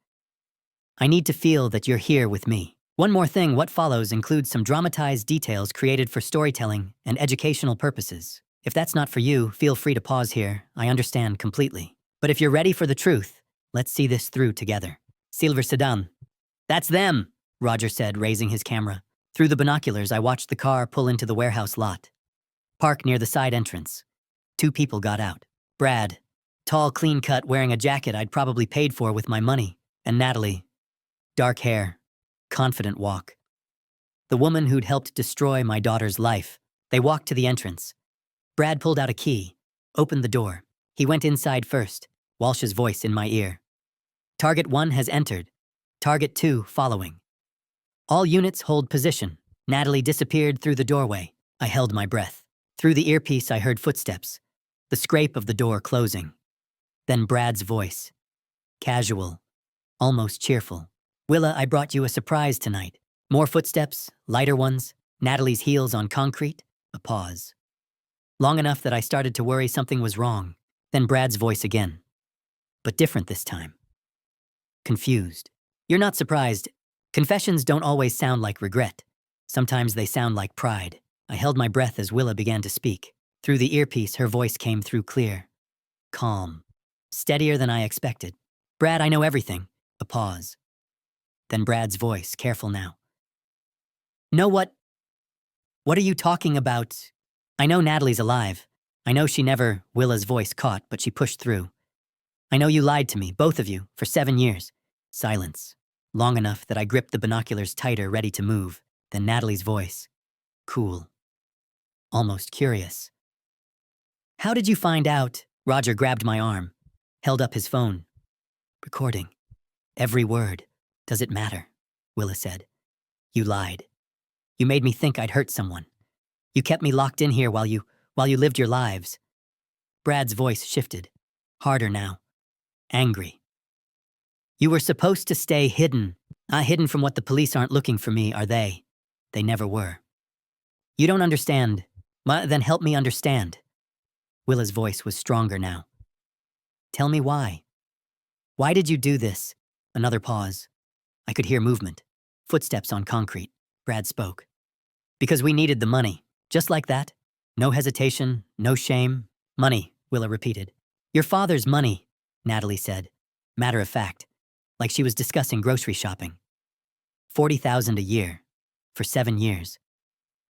I need to feel that you're here with me. One more thing, what follows includes some dramatized details created for storytelling and educational purposes. If that's not for you, feel free to pause here. I understand completely. But if you're ready for the truth, let's see this through together. Silver sedan. That's them, Roger said, raising his camera. Through the binoculars, I watched the car pull into the warehouse lot. Park near the side entrance. 2 people got out. Brad, tall, clean-cut, wearing a jacket I'd probably paid for with my money. And Natalie, dark hair, confident walk. The woman who'd helped destroy my daughter's life. They walked to the entrance. Brad pulled out a key, opened the door. He went inside first, Walsh's voice in my ear. Target 1 has entered. Target 2 following. All units hold position. Natalie disappeared through the doorway. I held my breath. Through the earpiece I heard footsteps, the scrape of the door closing. Then Brad's voice. Casual, almost cheerful. Willa, I brought you a surprise tonight. More footsteps, lighter ones, Natalie's heels on concrete, a pause. Long enough that I started to worry something was wrong. Then Brad's voice again. But different this time. Confused. You're not surprised. Confessions don't always sound like regret. Sometimes they sound like pride. I held my breath as Willa began to speak. Through the earpiece, her voice came through clear. Calm. Steadier than I expected. Brad, I know everything. A pause. Then Brad's voice, careful now. Know what? What are you talking about? I know Natalie's alive. I know she never, Willa's voice caught, but she pushed through. I know you lied to me, both of you, for 7 years. Silence. Long enough that I gripped the binoculars tighter, ready to move. Then Natalie's voice. Cool. Almost curious. How did you find out? Roger grabbed my arm, held up his phone. Recording. Every word. Does it matter? Willa said. You lied. You made me think I'd hurt someone. You kept me locked in here while you lived your lives. Brad's voice shifted. Harder now. Angry. You were supposed to stay hidden. Hidden from what the police aren't looking for me, are they? They never were. You don't understand. Then help me understand. Willa's voice was stronger now. Tell me why. Why did you do this? Another pause. I could hear movement. Footsteps on concrete. Brad spoke. Because we needed the money. Just like that. No hesitation, no shame. Money, Willa repeated. Your father's money, Natalie said. Matter of fact. Like she was discussing grocery shopping. $40,000 a year. For 7 years.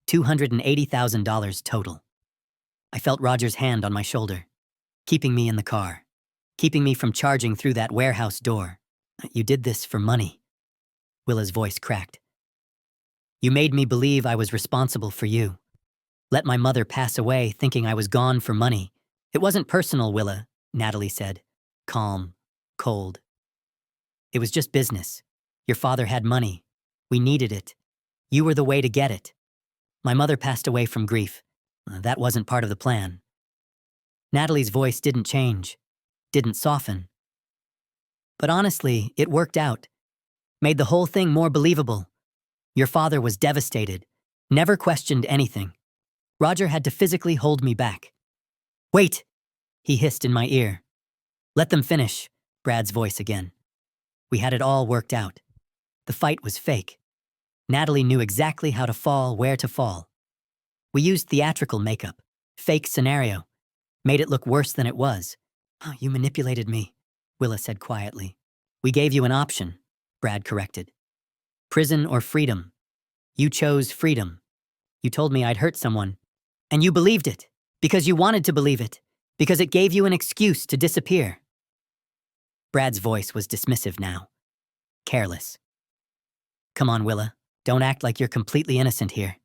$280,000 total. I felt Roger's hand on my shoulder, keeping me in the car, keeping me from charging through that warehouse door. You did this for money. Willa's voice cracked. You made me believe I was responsible for you. Let my mother pass away thinking I was gone for money. It wasn't personal, Willa, Natalie said, calm, cold. It was just business. Your father had money. We needed it. You were the way to get it. My mother passed away from grief. That wasn't part of the plan. Natalie's voice didn't change, didn't soften. But honestly, it worked out. Made the whole thing more believable. Your father was devastated, never questioned anything. Roger had to physically hold me back. Wait, he hissed in my ear. Let them finish, Brad's voice again. We had it all worked out. The fight was fake. Natalie knew exactly how to fall, where to fall. We used theatrical makeup, fake scenario, made it look worse than it was. Oh, you manipulated me, Willa said quietly. We gave you an option, Brad corrected. Prison or freedom. You chose freedom. You told me I'd hurt someone. And you believed it, because you wanted to believe it, because it gave you an excuse to disappear. Brad's voice was dismissive now. Careless. Come on, Willa. Don't act like you're completely innocent here.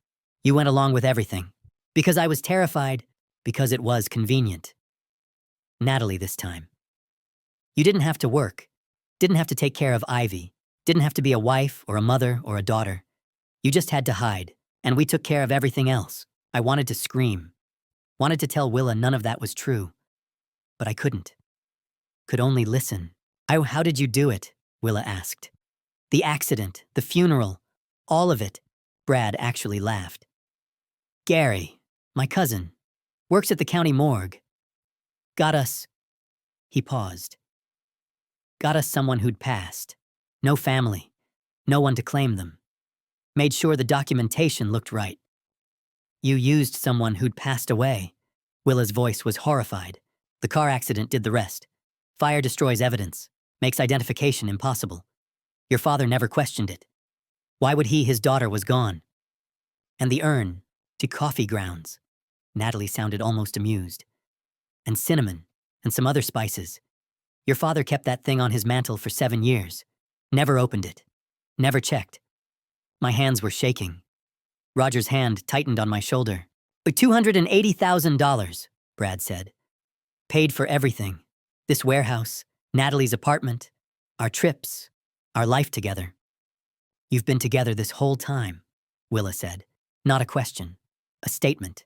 You went along with everything. Because I was terrified, because it was convenient. Natalie this time. You didn't have to work. Didn't have to take care of Ivy. Didn't have to be a wife or a mother or a daughter. You just had to hide, and we took care of everything else. I wanted to scream. Wanted to tell Willa none of that was true. But I couldn't. Could only listen. How did you do it? Willa asked. The accident, the funeral, all of it. Brad actually laughed. Gary, my cousin, works at the county morgue. Got us. He paused. Got us someone who'd passed. No family. No one to claim them. Made sure the documentation looked right. You used someone who'd passed away. Willa's voice was horrified. The car accident did the rest. Fire destroys evidence. Makes identification impossible. Your father never questioned it. Why would his daughter was gone? And the urn, to coffee grounds. Natalie sounded almost amused. And cinnamon, and some other spices. Your father kept that thing on his mantle for 7 years. Never opened it. Never checked. My hands were shaking. Roger's hand tightened on my shoulder. $280,000, Brad said. Paid for everything. This warehouse, Natalie's apartment, our trips, our life together. You've been together this whole time, Willa said. Not a question, a statement.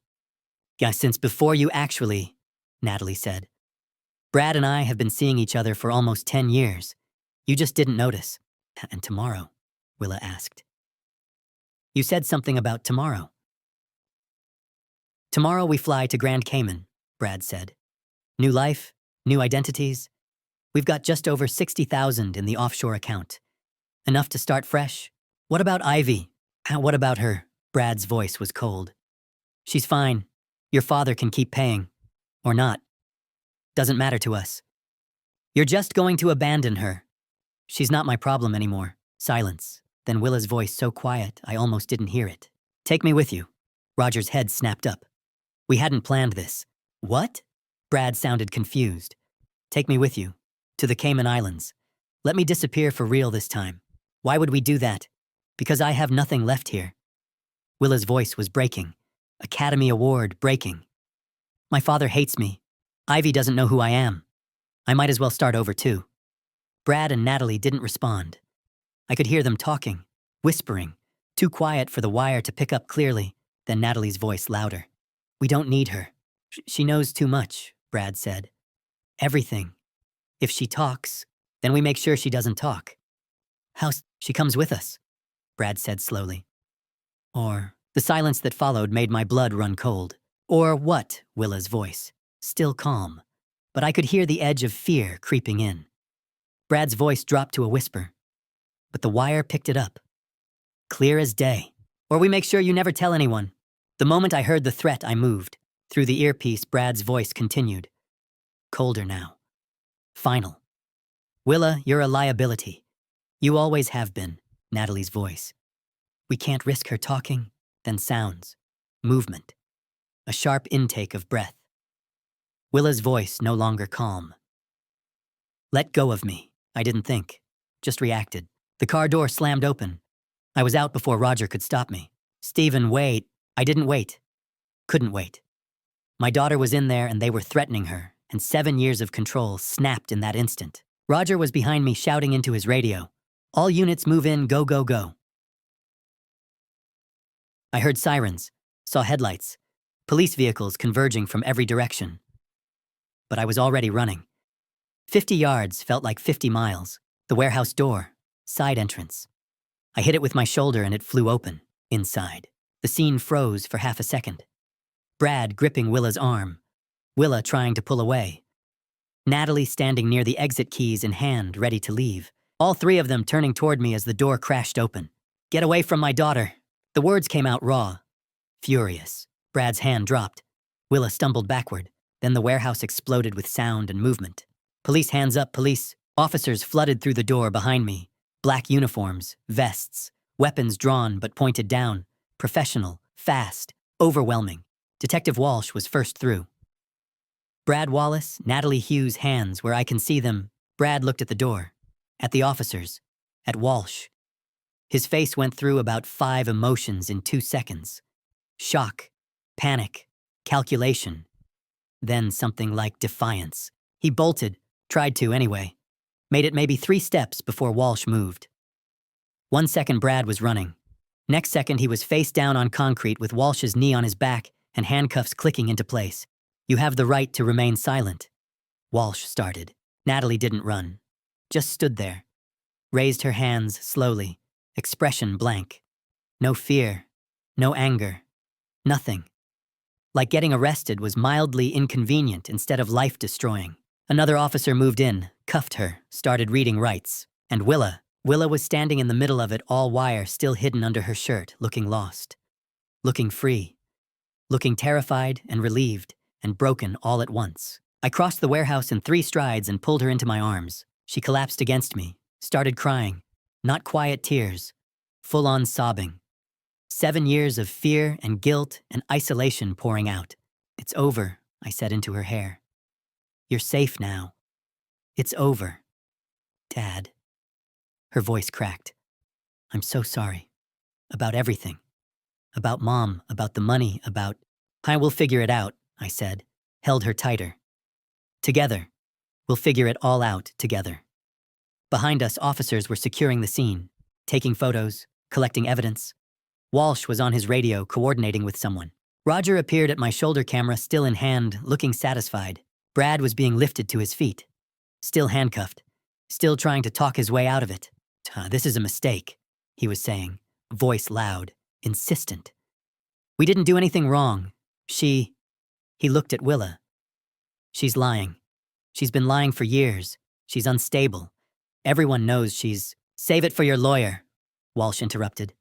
Yeah, since before you actually, Natalie said. Brad and I have been seeing each other for almost 10 years. You just didn't notice. And tomorrow, Willa asked. You said something about tomorrow. Tomorrow we fly to Grand Cayman, Brad said. New life, new identities. We've got just over 60,000 in the offshore account. Enough to start fresh. What about Ivy? What about her? Brad's voice was cold. She's fine. Your father can keep paying. Or not. Doesn't matter to us. You're just going to abandon her. She's not my problem anymore. Silence. Then Willa's voice so quiet I almost didn't hear it. Take me with you. Roger's head snapped up. We hadn't planned this. What? Brad sounded confused. Take me with you. To the Cayman Islands. Let me disappear for real this time. Why would we do that? Because I have nothing left here. Willa's voice was breaking. Academy Award breaking. My father hates me. Ivy doesn't know who I am. I might as well start over too. Brad and Natalie didn't respond. I could hear them talking, whispering, too quiet for the wire to pick up clearly, then Natalie's voice louder. We don't need her. She knows too much, Brad said. Everything. If she talks, then we make sure she doesn't talk. She comes with us, Brad said slowly. Or, the silence that followed made my blood run cold. Or what, Willa's voice, still calm, but I could hear the edge of fear creeping in. Brad's voice dropped to a whisper, but the wire picked it up. Clear as day. Or we make sure you never tell anyone. The moment I heard the threat, I moved. Through the earpiece, Brad's voice continued. Colder now. Final. Willa, you're a liability. You always have been, Natalie's voice. We can't risk her talking, then sounds, movement, a sharp intake of breath. Willa's voice no longer calm. Let go of me. I didn't think, just reacted. The car door slammed open. I was out before Roger could stop me. Stephen, wait. I didn't wait. Couldn't wait. My daughter was in there and they were threatening her, and 7 years of control snapped in that instant. Roger was behind me shouting into his radio. All units move in, go, go, go. I heard sirens, saw headlights, police vehicles converging from every direction. But I was already running. 50 yards felt like 50 miles. The warehouse door, side entrance. I hit it with my shoulder and it flew open, inside. The scene froze for half a second. Brad gripping Willa's arm. Willa trying to pull away. Natalie standing near the exit keys in hand, ready to leave. All three of them turning toward me as the door crashed open. Get away from my daughter. The words came out raw. Furious. Brad's hand dropped. Willa stumbled backward. Then the warehouse exploded with sound and movement. Police, hands up, police. Officers flooded through the door behind me. Black uniforms, vests, weapons drawn but pointed down. Professional, fast, overwhelming. Detective Walsh was first through. Brad Wallace, Natalie Hughes' hands where I can see them. Brad looked at the door. At the officers. At Walsh. His face went through about 5 emotions in 2 seconds. Shock, panic, calculation. Then something like defiance. He bolted, tried to anyway. Made it maybe 3 steps before Walsh moved. 1 second Brad was running. Next second he was face down on concrete with Walsh's knee on his back and handcuffs clicking into place. You have the right to remain silent. Walsh started. Natalie didn't run. Just stood there. Raised her hands slowly. Expression blank. No fear. No anger. Nothing. Like getting arrested was mildly inconvenient instead of life-destroying. Another officer moved in, cuffed her, started reading rights. And Willa was standing in the middle of it, all wire still hidden under her shirt, looking lost. Looking free. Looking terrified and relieved and broken all at once. I crossed the warehouse in 3 strides and pulled her into my arms. She collapsed against me, started crying. Not quiet tears, full-on sobbing. 7 years of fear and guilt and isolation pouring out. It's over, I said into her hair. You're safe now. It's over. Dad. Her voice cracked. I'm so sorry. About everything. About Mom, about the money, about... I will figure it out, I said, held her tighter. Together. We'll figure it all out together. Behind us, officers were securing the scene, taking photos, collecting evidence. Walsh was on his radio, coordinating with someone. Roger appeared at my shoulder camera, still in hand, looking satisfied. Brad was being lifted to his feet, still handcuffed, still trying to talk his way out of it. This is a mistake, he was saying, voice loud, insistent. We didn't do anything wrong. He looked at Willa. She's lying. She's been lying for years. She's unstable. Everyone knows she's... Save it for your lawyer, Walsh interrupted.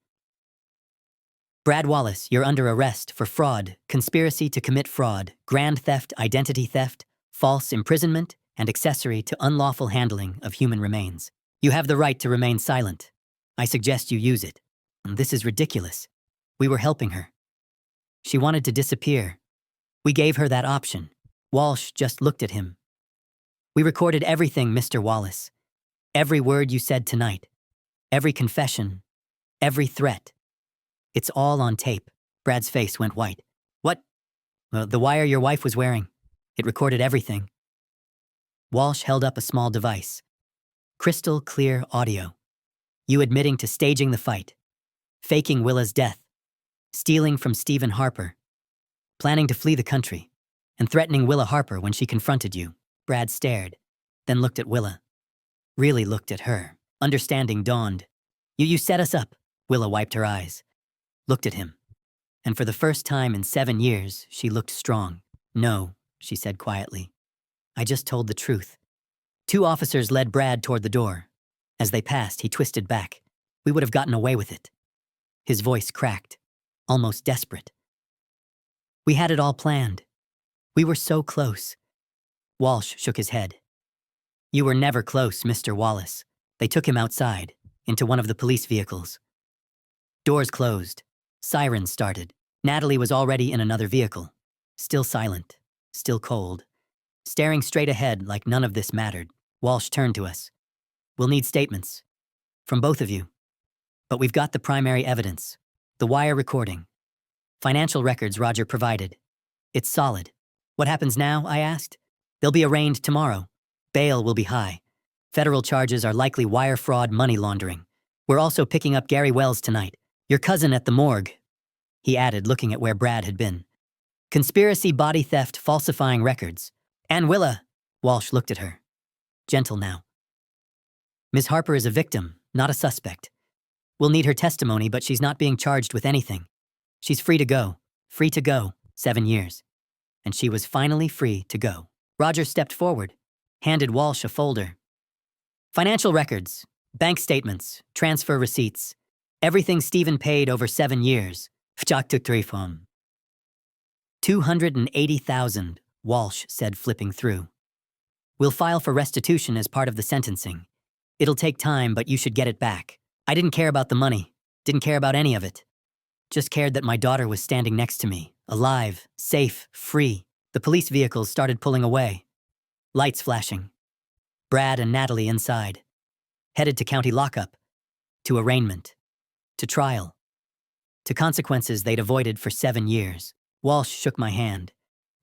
Brad Wallace, you're under arrest for fraud, conspiracy to commit fraud, grand theft, identity theft, false imprisonment, and accessory to unlawful handling of human remains. You have the right to remain silent. I suggest you use it. This is ridiculous. We were helping her. She wanted to disappear. We gave her that option. Walsh just looked at him. We recorded everything, Mr. Wallace. Every word you said tonight. Every confession. Every threat. It's all on tape. Brad's face went white. What? The wire your wife was wearing. It recorded everything. Walsh held up a small device. Crystal clear audio. You admitting to staging the fight. Faking Willa's death. Stealing from Stephen Harper. Planning to flee the country. And threatening Willa Harper when she confronted you. Brad stared, then looked at Willa. Really looked at her. Understanding dawned. You set us up. Willa wiped her eyes. Looked at him. And for the first time in 7 years, she looked strong. No, she said quietly. I just told the truth. 2 officers led Brad toward the door. As they passed, he twisted back. We would have gotten away with it. His voice cracked, almost desperate. We had it all planned. We were so close. Walsh shook his head. You were never close, Mr. Wallace. They took him outside, into one of the police vehicles. Doors closed. Sirens started. Natalie was already in another vehicle. Still silent, still cold. Staring straight ahead like none of this mattered. Walsh turned to us. We'll need statements. From both of you. But we've got the primary evidence. The wire recording. Financial records Roger provided. It's solid. What happens now, I asked? They'll be arraigned tomorrow. Bail will be high. Federal charges are likely wire fraud, money laundering. We're also picking up Gary Wells tonight. Your cousin at the morgue. He added, looking at where Brad had been. Conspiracy, body theft, falsifying records. And Willa. Walsh looked at her. Gentle now. Ms. Harper is a victim, not a suspect. We'll need her testimony, but she's not being charged with anything. She's free to go. Free to go. 7 years. And she was finally free to go. Roger stepped forward, handed Walsh a folder. Financial records, bank statements, transfer receipts, everything Stephen paid over 7 years. $280,000, Walsh said, flipping through. We'll file for restitution as part of the sentencing. It'll take time, but you should get it back. I didn't care about the money, didn't care about any of it. Just cared that my daughter was standing next to me, alive, safe, free. The police vehicles started pulling away. Lights flashing. Brad and Natalie inside. Headed to county lockup. To arraignment. To trial. To consequences they'd avoided for 7 years. Walsh shook my hand.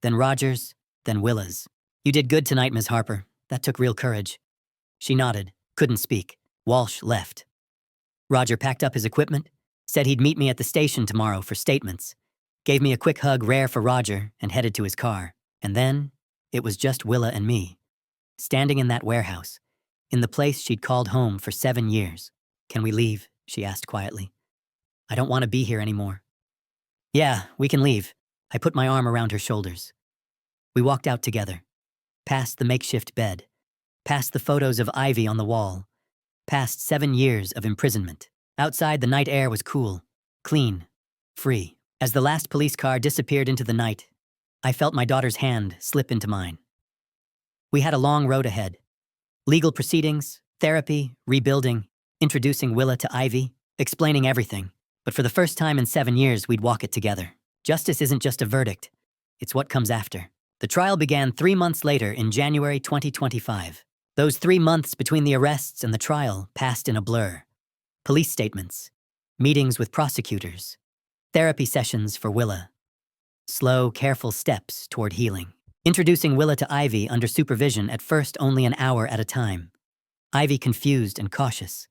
Then Roger's, then Willa's. You did good tonight, Ms. Harper. That took real courage. She nodded, couldn't speak. Walsh left. Roger packed up his equipment, said he'd meet me at the station tomorrow for statements. Gave me a quick hug, rare for Roger, and headed to his car. And then, it was just Willa and me. Standing in that warehouse, in the place she'd called home for 7 years. Can we leave? She asked quietly. I don't want to be here anymore. Yeah, we can leave. I put my arm around her shoulders. We walked out together. Past the makeshift bed. Past the photos of Ivy on the wall. Past 7 years of imprisonment. Outside, the night air was cool, clean, free. As the last police car disappeared into the night, I felt my daughter's hand slip into mine. We had a long road ahead. Legal proceedings, therapy, rebuilding, introducing Willa to Ivy, explaining everything. But for the first time in 7 years, we'd walk it together. Justice isn't just a verdict. It's what comes after. The trial began 3 months later in January 2025. Those 3 months between the arrests and the trial passed in a blur. Police statements, meetings with prosecutors, Therapy sessions for Willa. Slow, careful steps toward healing. Introducing Willa to Ivy under supervision, at first only an hour at a time. Ivy confused and cautious.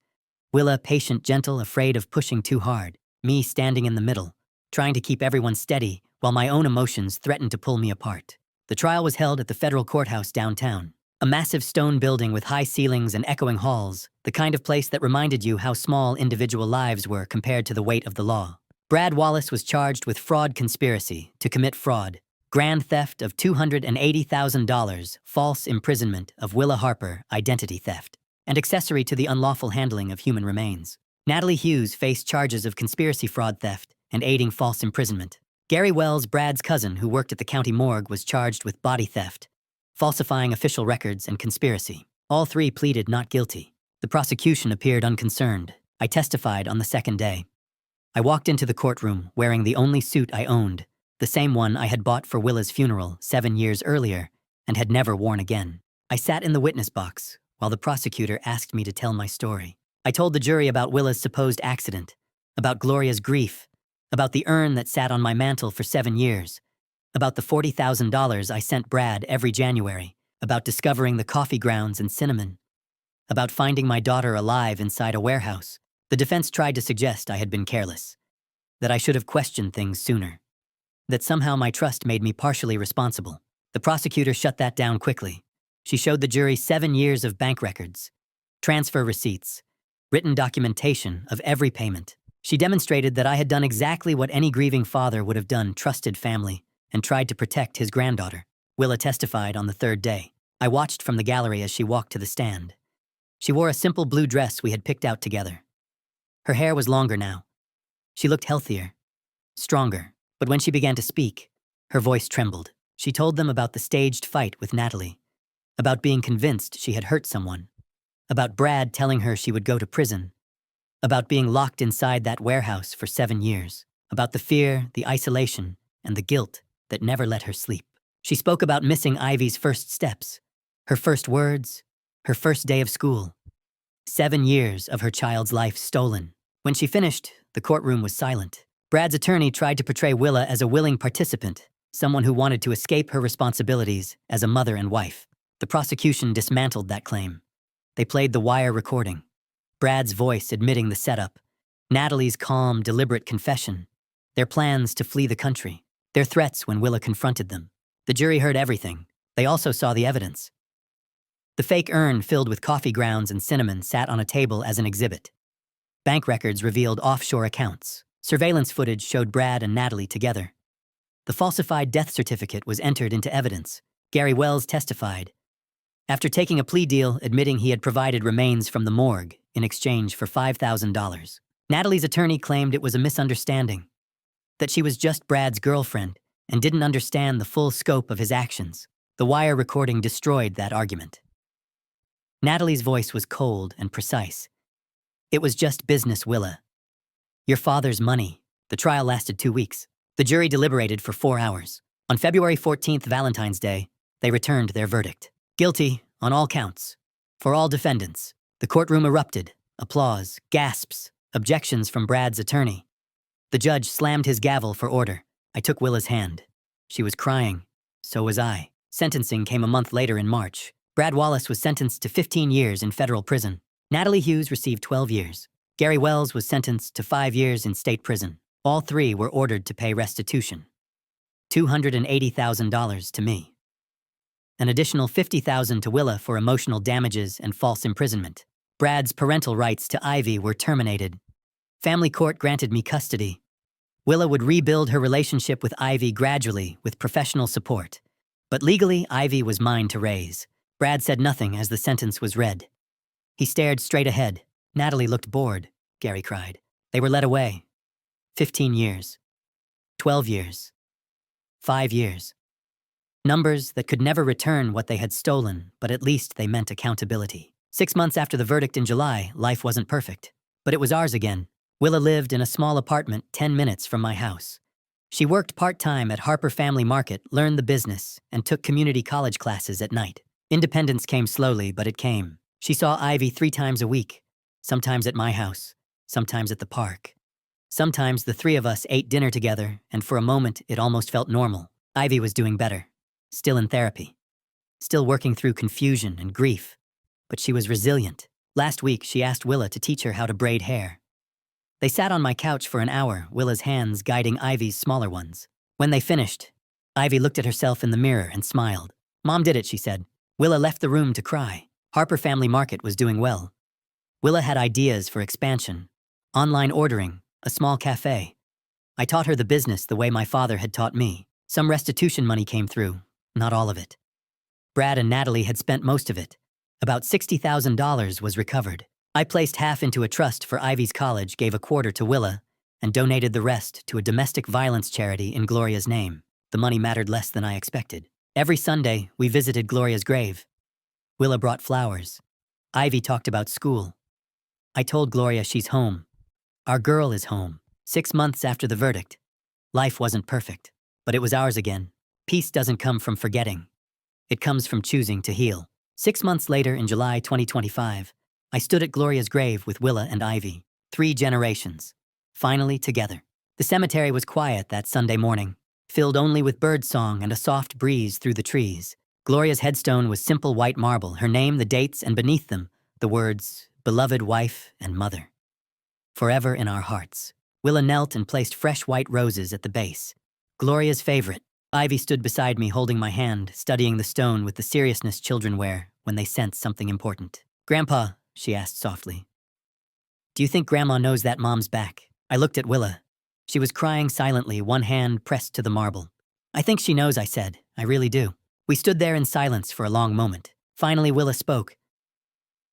Willa patient, gentle, afraid of pushing too hard. Me standing in the middle, trying to keep everyone steady while my own emotions threatened to pull me apart. The trial was held at the federal courthouse downtown. A massive stone building with high ceilings and echoing halls, the kind of place that reminded you how small individual lives were compared to the weight of the law. Brad Wallace was charged with fraud conspiracy to commit fraud, grand theft of $280,000, false imprisonment of Willa Harper, identity theft, and accessory to the unlawful handling of human remains. Natalie Hughes faced charges of conspiracy, fraud, theft, and aiding false imprisonment. Gary Wells, Brad's cousin who worked at the county morgue, was charged with body theft, falsifying official records, and conspiracy. All three pleaded not guilty. The prosecution appeared unconcerned. I testified on the second day. I walked into the courtroom wearing the only suit I owned, the same one I had bought for Willa's funeral 7 years earlier and had never worn again. I sat in the witness box while the prosecutor asked me to tell my story. I told the jury about Willa's supposed accident, about Gloria's grief, about the urn that sat on my mantle for 7 years, about the $40,000 I sent Brad every January, about discovering the coffee grounds and cinnamon, about finding my daughter alive inside a warehouse. The defense tried to suggest I had been careless, that I should have questioned things sooner, that somehow my trust made me partially responsible. The prosecutor shut that down quickly. She showed the jury 7 years of bank records, transfer receipts, written documentation of every payment. She demonstrated that I had done exactly what any grieving father would have done, trusted family, and tried to protect his granddaughter. Willa testified on the third day. I watched from the gallery as she walked to the stand. She wore a simple blue dress we had picked out together. Her hair was longer now. She looked healthier, stronger, but when she began to speak, her voice trembled. She told them about the staged fight with Natalie, about being convinced she had hurt someone, about Brad telling her she would go to prison, about being locked inside that warehouse for 7 years, about the fear, the isolation, and the guilt that never let her sleep. She spoke about missing Ivy's first steps, her first words, her first day of school. 7 years of her child's life stolen. When she finished, the courtroom was silent. Brad's attorney tried to portray Willa as a willing participant, someone who wanted to escape her responsibilities as a mother and wife. The prosecution dismantled that claim. They played the wire recording, Brad's voice admitting the setup, Natalie's calm, deliberate confession, their plans to flee the country, their threats when Willa confronted them. The jury heard everything. They also saw the evidence. The fake urn filled with coffee grounds and cinnamon sat on a table as an exhibit. Bank records revealed offshore accounts. Surveillance footage showed Brad and Natalie together. The falsified death certificate was entered into evidence. Gary Wells testified, after taking a plea deal admitting he had provided remains from the morgue in exchange for $5,000. Natalie's attorney claimed it was a misunderstanding, that she was just Brad's girlfriend and didn't understand the full scope of his actions. The wire recording destroyed that argument. Natalie's voice was cold and precise. It was just business, Willa. Your father's money. The trial lasted 2 weeks. The jury deliberated for 4 hours. On February 14th, Valentine's Day, they returned their verdict. Guilty on all counts. For all defendants. The courtroom erupted. Applause, gasps, objections from Brad's attorney. The judge slammed his gavel for order. I took Willa's hand. She was crying. So was I. Sentencing came a month later in March. Brad Wallace was sentenced to 15 years in federal prison. Natalie Hughes received 12 years. Gary Wells was sentenced to 5 years in state prison. All three were ordered to pay restitution. $280,000 to me. An additional $50,000 to Willa for emotional damages and false imprisonment. Brad's parental rights to Ivy were terminated. Family court granted me custody. Willa would rebuild her relationship with Ivy gradually with professional support. But legally, Ivy was mine to raise. Brad said nothing as the sentence was read. He stared straight ahead. Natalie looked bored, Gary cried. They were led away. 15 years. 12 years. 5 years. Numbers that could never return what they had stolen, but at least they meant accountability. 6 months after the verdict in July, life wasn't perfect. But it was ours again. Willa lived in a small apartment 10 minutes from my house. She worked part-time at Harper Family Market, learned the business, and took community college classes at night. Independence came slowly, but it came. She saw Ivy 3 times a week, sometimes at my house, sometimes at the park. Sometimes the three of us ate dinner together, and for a moment it almost felt normal. Ivy was doing better, still in therapy, still working through confusion and grief, but she was resilient. Last week, she asked Willa to teach her how to braid hair. They sat on my couch for an hour, Willa's hands guiding Ivy's smaller ones. When they finished, Ivy looked at herself in the mirror and smiled. Mom did it, she said. Willa left the room to cry. Harper Family Market was doing well. Willa had ideas for expansion, online ordering, a small cafe. I taught her the business the way my father had taught me. Some restitution money came through, not all of it. Brad and Natalie had spent most of it. About $60,000 was recovered. I placed half into a trust for Ivy's college, gave a quarter to Willa, and donated the rest to a domestic violence charity in Gloria's name. The money mattered less than I expected. Every Sunday, we visited Gloria's grave. Willa brought flowers. Ivy talked about school. I told Gloria she's home. Our girl is home. 6 months after the verdict. Life wasn't perfect, but it was ours again. Peace doesn't come from forgetting. It comes from choosing to heal. 6 months later, in July 2025, I stood at Gloria's grave with Willa and Ivy. 3 generations, finally together. The cemetery was quiet that Sunday morning, filled only with birdsong and a soft breeze through the trees. Gloria's headstone was simple white marble, her name, the dates, and beneath them, the words, beloved wife and mother. Forever in our hearts. Willa knelt and placed fresh white roses at the base. Gloria's favorite. Ivy stood beside me holding my hand, studying the stone with the seriousness children wear when they sense something important. Grandpa, she asked softly, do you think Grandma knows that Mom's back? I looked at Willa. She was crying silently, one hand pressed to the marble. I think she knows, I said. I really do. We stood there in silence for a long moment. Finally, Willa spoke.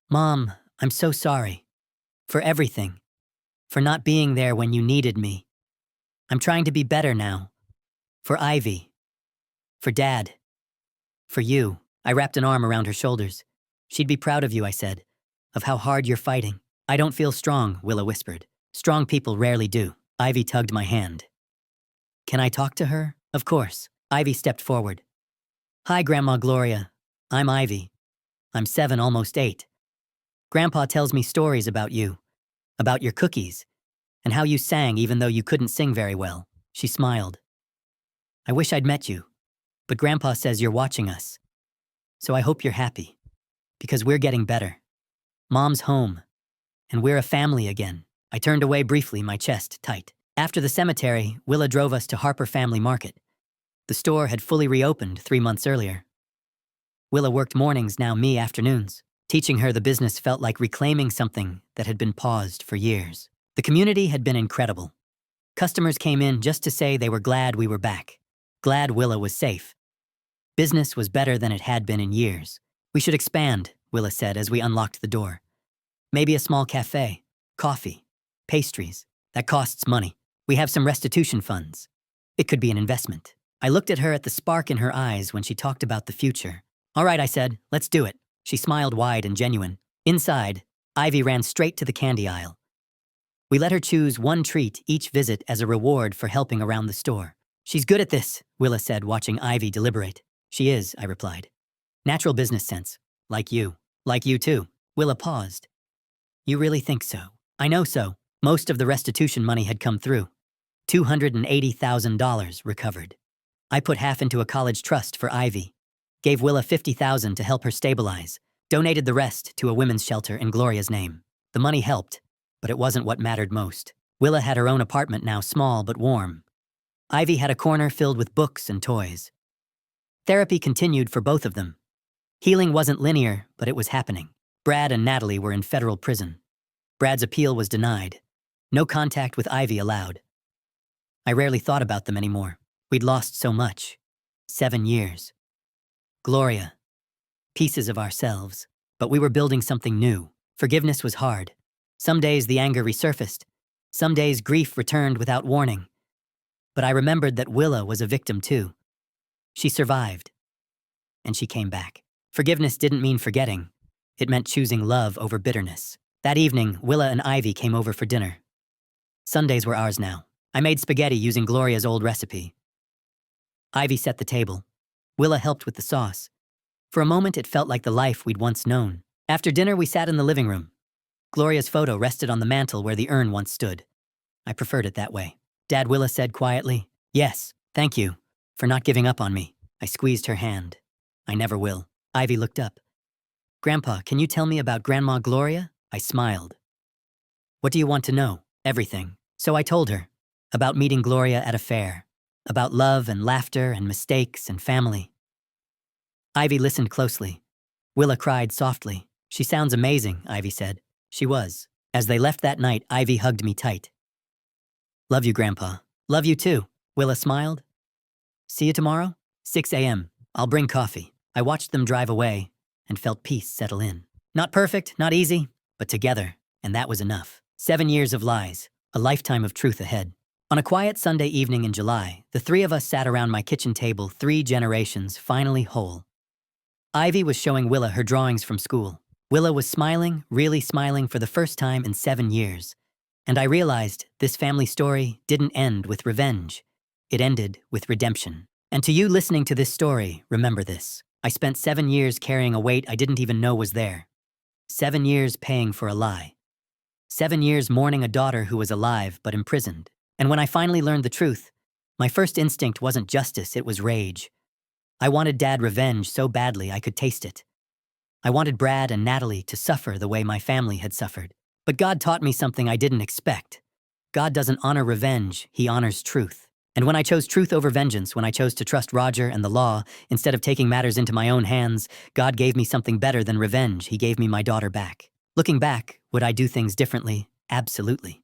Mom, I'm so sorry. For everything. For not being there when you needed me. I'm trying to be better now. For Ivy. For Dad. For you. I wrapped an arm around her shoulders. She'd be proud of you, I said. Of how hard you're fighting. I don't feel strong, Willa whispered. Strong people rarely do. Ivy tugged my hand. Can I talk to her? Of course. Ivy stepped forward. Hi, Grandma Gloria. I'm Ivy. I'm 7, almost 8. Grandpa tells me stories about you. About your cookies. And how you sang even though you couldn't sing very well. She smiled. I wish I'd met you. But Grandpa says you're watching us. So I hope you're happy. Because we're getting better. Mom's home. And we're a family again. I turned away briefly, my chest tight. After the cemetery, Willa drove us to Harper Family Market. The store had fully reopened 3 months earlier. Willa worked mornings, now me afternoons. Teaching her the business felt like reclaiming something that had been paused for years. The community had been incredible. Customers came in just to say they were glad we were back. Glad Willa was safe. Business was better than it had been in years. We should expand, Willa said as we unlocked the door. Maybe a small cafe, coffee, pastries. That costs money. We have some restitution funds. It could be an investment. I looked at her at the spark in her eyes when she talked about the future. All right, I said, let's do it. She smiled wide and genuine. Inside, Ivy ran straight to the candy aisle. We let her choose one treat each visit as a reward for helping around the store. She's good at this, Willa said, watching Ivy deliberate. She is, I replied. Natural business sense. Like you. Like you too. Willa paused. You really think so? I know so. Most of the restitution money had come through. $280,000 recovered. I put half into a college trust for Ivy. Gave Willa $50,000 to help her stabilize. Donated the rest to a women's shelter in Gloria's name. The money helped, but it wasn't what mattered most. Willa had her own apartment now, small but warm. Ivy had a corner filled with books and toys. Therapy continued for both of them. Healing wasn't linear, but it was happening. Brad and Natalie were in federal prison. Brad's appeal was denied. No contact with Ivy allowed. I rarely thought about them anymore. We'd lost so much. 7 years. Gloria. Pieces of ourselves. But we were building something new. Forgiveness was hard. Some days the anger resurfaced. Some days grief returned without warning. But I remembered that Willa was a victim too. She survived. And she came back. Forgiveness didn't mean forgetting. It meant choosing love over bitterness. That evening, Willa and Ivy came over for dinner. Sundays were ours now. I made spaghetti using Gloria's old recipe. Ivy set the table. Willa helped with the sauce. For a moment, it felt like the life we'd once known. After dinner, we sat in the living room. Gloria's photo rested on the mantel where the urn once stood. I preferred it that way. Dad, Willa said quietly. Yes, thank you for not giving up on me. I squeezed her hand. I never will. Ivy looked up. Grandpa, can you tell me about Grandma Gloria? I smiled. What do you want to know? Everything. So I told her. About meeting Gloria at a fair. About love and laughter and mistakes and family. Ivy listened closely. Willa cried softly. She sounds amazing, Ivy said. She was. As they left that night, Ivy hugged me tight. Love you, Grandpa. Love you too. Willa smiled. See you tomorrow? 6 a.m. I'll bring coffee. I watched them drive away and felt peace settle in. Not perfect, not easy, but together, and that was enough. 7 years of lies, a lifetime of truth ahead. On a quiet Sunday evening in July, the three of us sat around my kitchen table, 3 generations finally whole. Ivy was showing Willa her drawings from school. Willa was smiling, really smiling for the first time in 7 years. And I realized this family story didn't end with revenge. It ended with redemption. And to you listening to this story, remember this. I spent 7 years carrying a weight I didn't even know was there. 7 years paying for a lie. 7 years mourning a daughter who was alive but imprisoned. And when I finally learned the truth, my first instinct wasn't justice, it was rage. I wanted Dad revenge so badly I could taste it. I wanted Brad and Natalie to suffer the way my family had suffered. But God taught me something I didn't expect. God doesn't honor revenge, He honors truth. And when I chose truth over vengeance, when I chose to trust Roger and the law, instead of taking matters into my own hands, God gave me something better than revenge. He gave me my daughter back. Looking back, would I do things differently? Absolutely.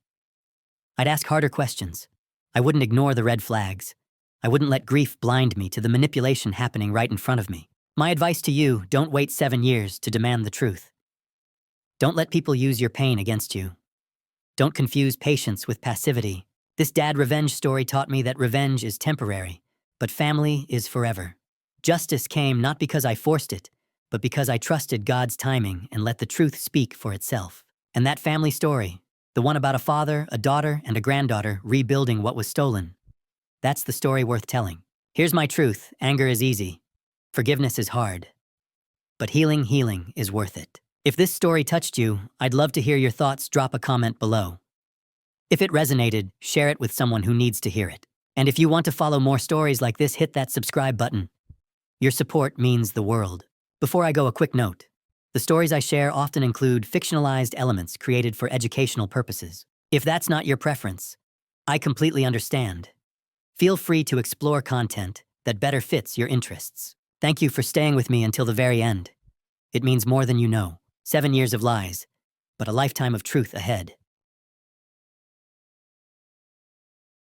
I'd ask harder questions. I wouldn't ignore the red flags. I wouldn't let grief blind me to the manipulation happening right in front of me. My advice to you, don't wait 7 years to demand the truth. Don't let people use your pain against you. Don't confuse patience with passivity. This dad revenge story taught me that revenge is temporary, but family is forever. Justice came not because I forced it, but because I trusted God's timing and let the truth speak for itself. And that family story, the one about a father, a daughter, and a granddaughter rebuilding what was stolen, that's the story worth telling. Here's my truth: anger is easy. Forgiveness is hard. But healing is worth it. If this story touched you, I'd love to hear your thoughts. Drop a comment below. If it resonated, share it with someone who needs to hear it. And if you want to follow more stories like this, hit that subscribe button. Your support means the world. Before I go, a quick note. The stories I share often include fictionalized elements created for educational purposes. If that's not your preference, I completely understand. Feel free to explore content that better fits your interests. Thank you for staying with me until the very end. It means more than you know. 7 years of lies, but a lifetime of truth ahead.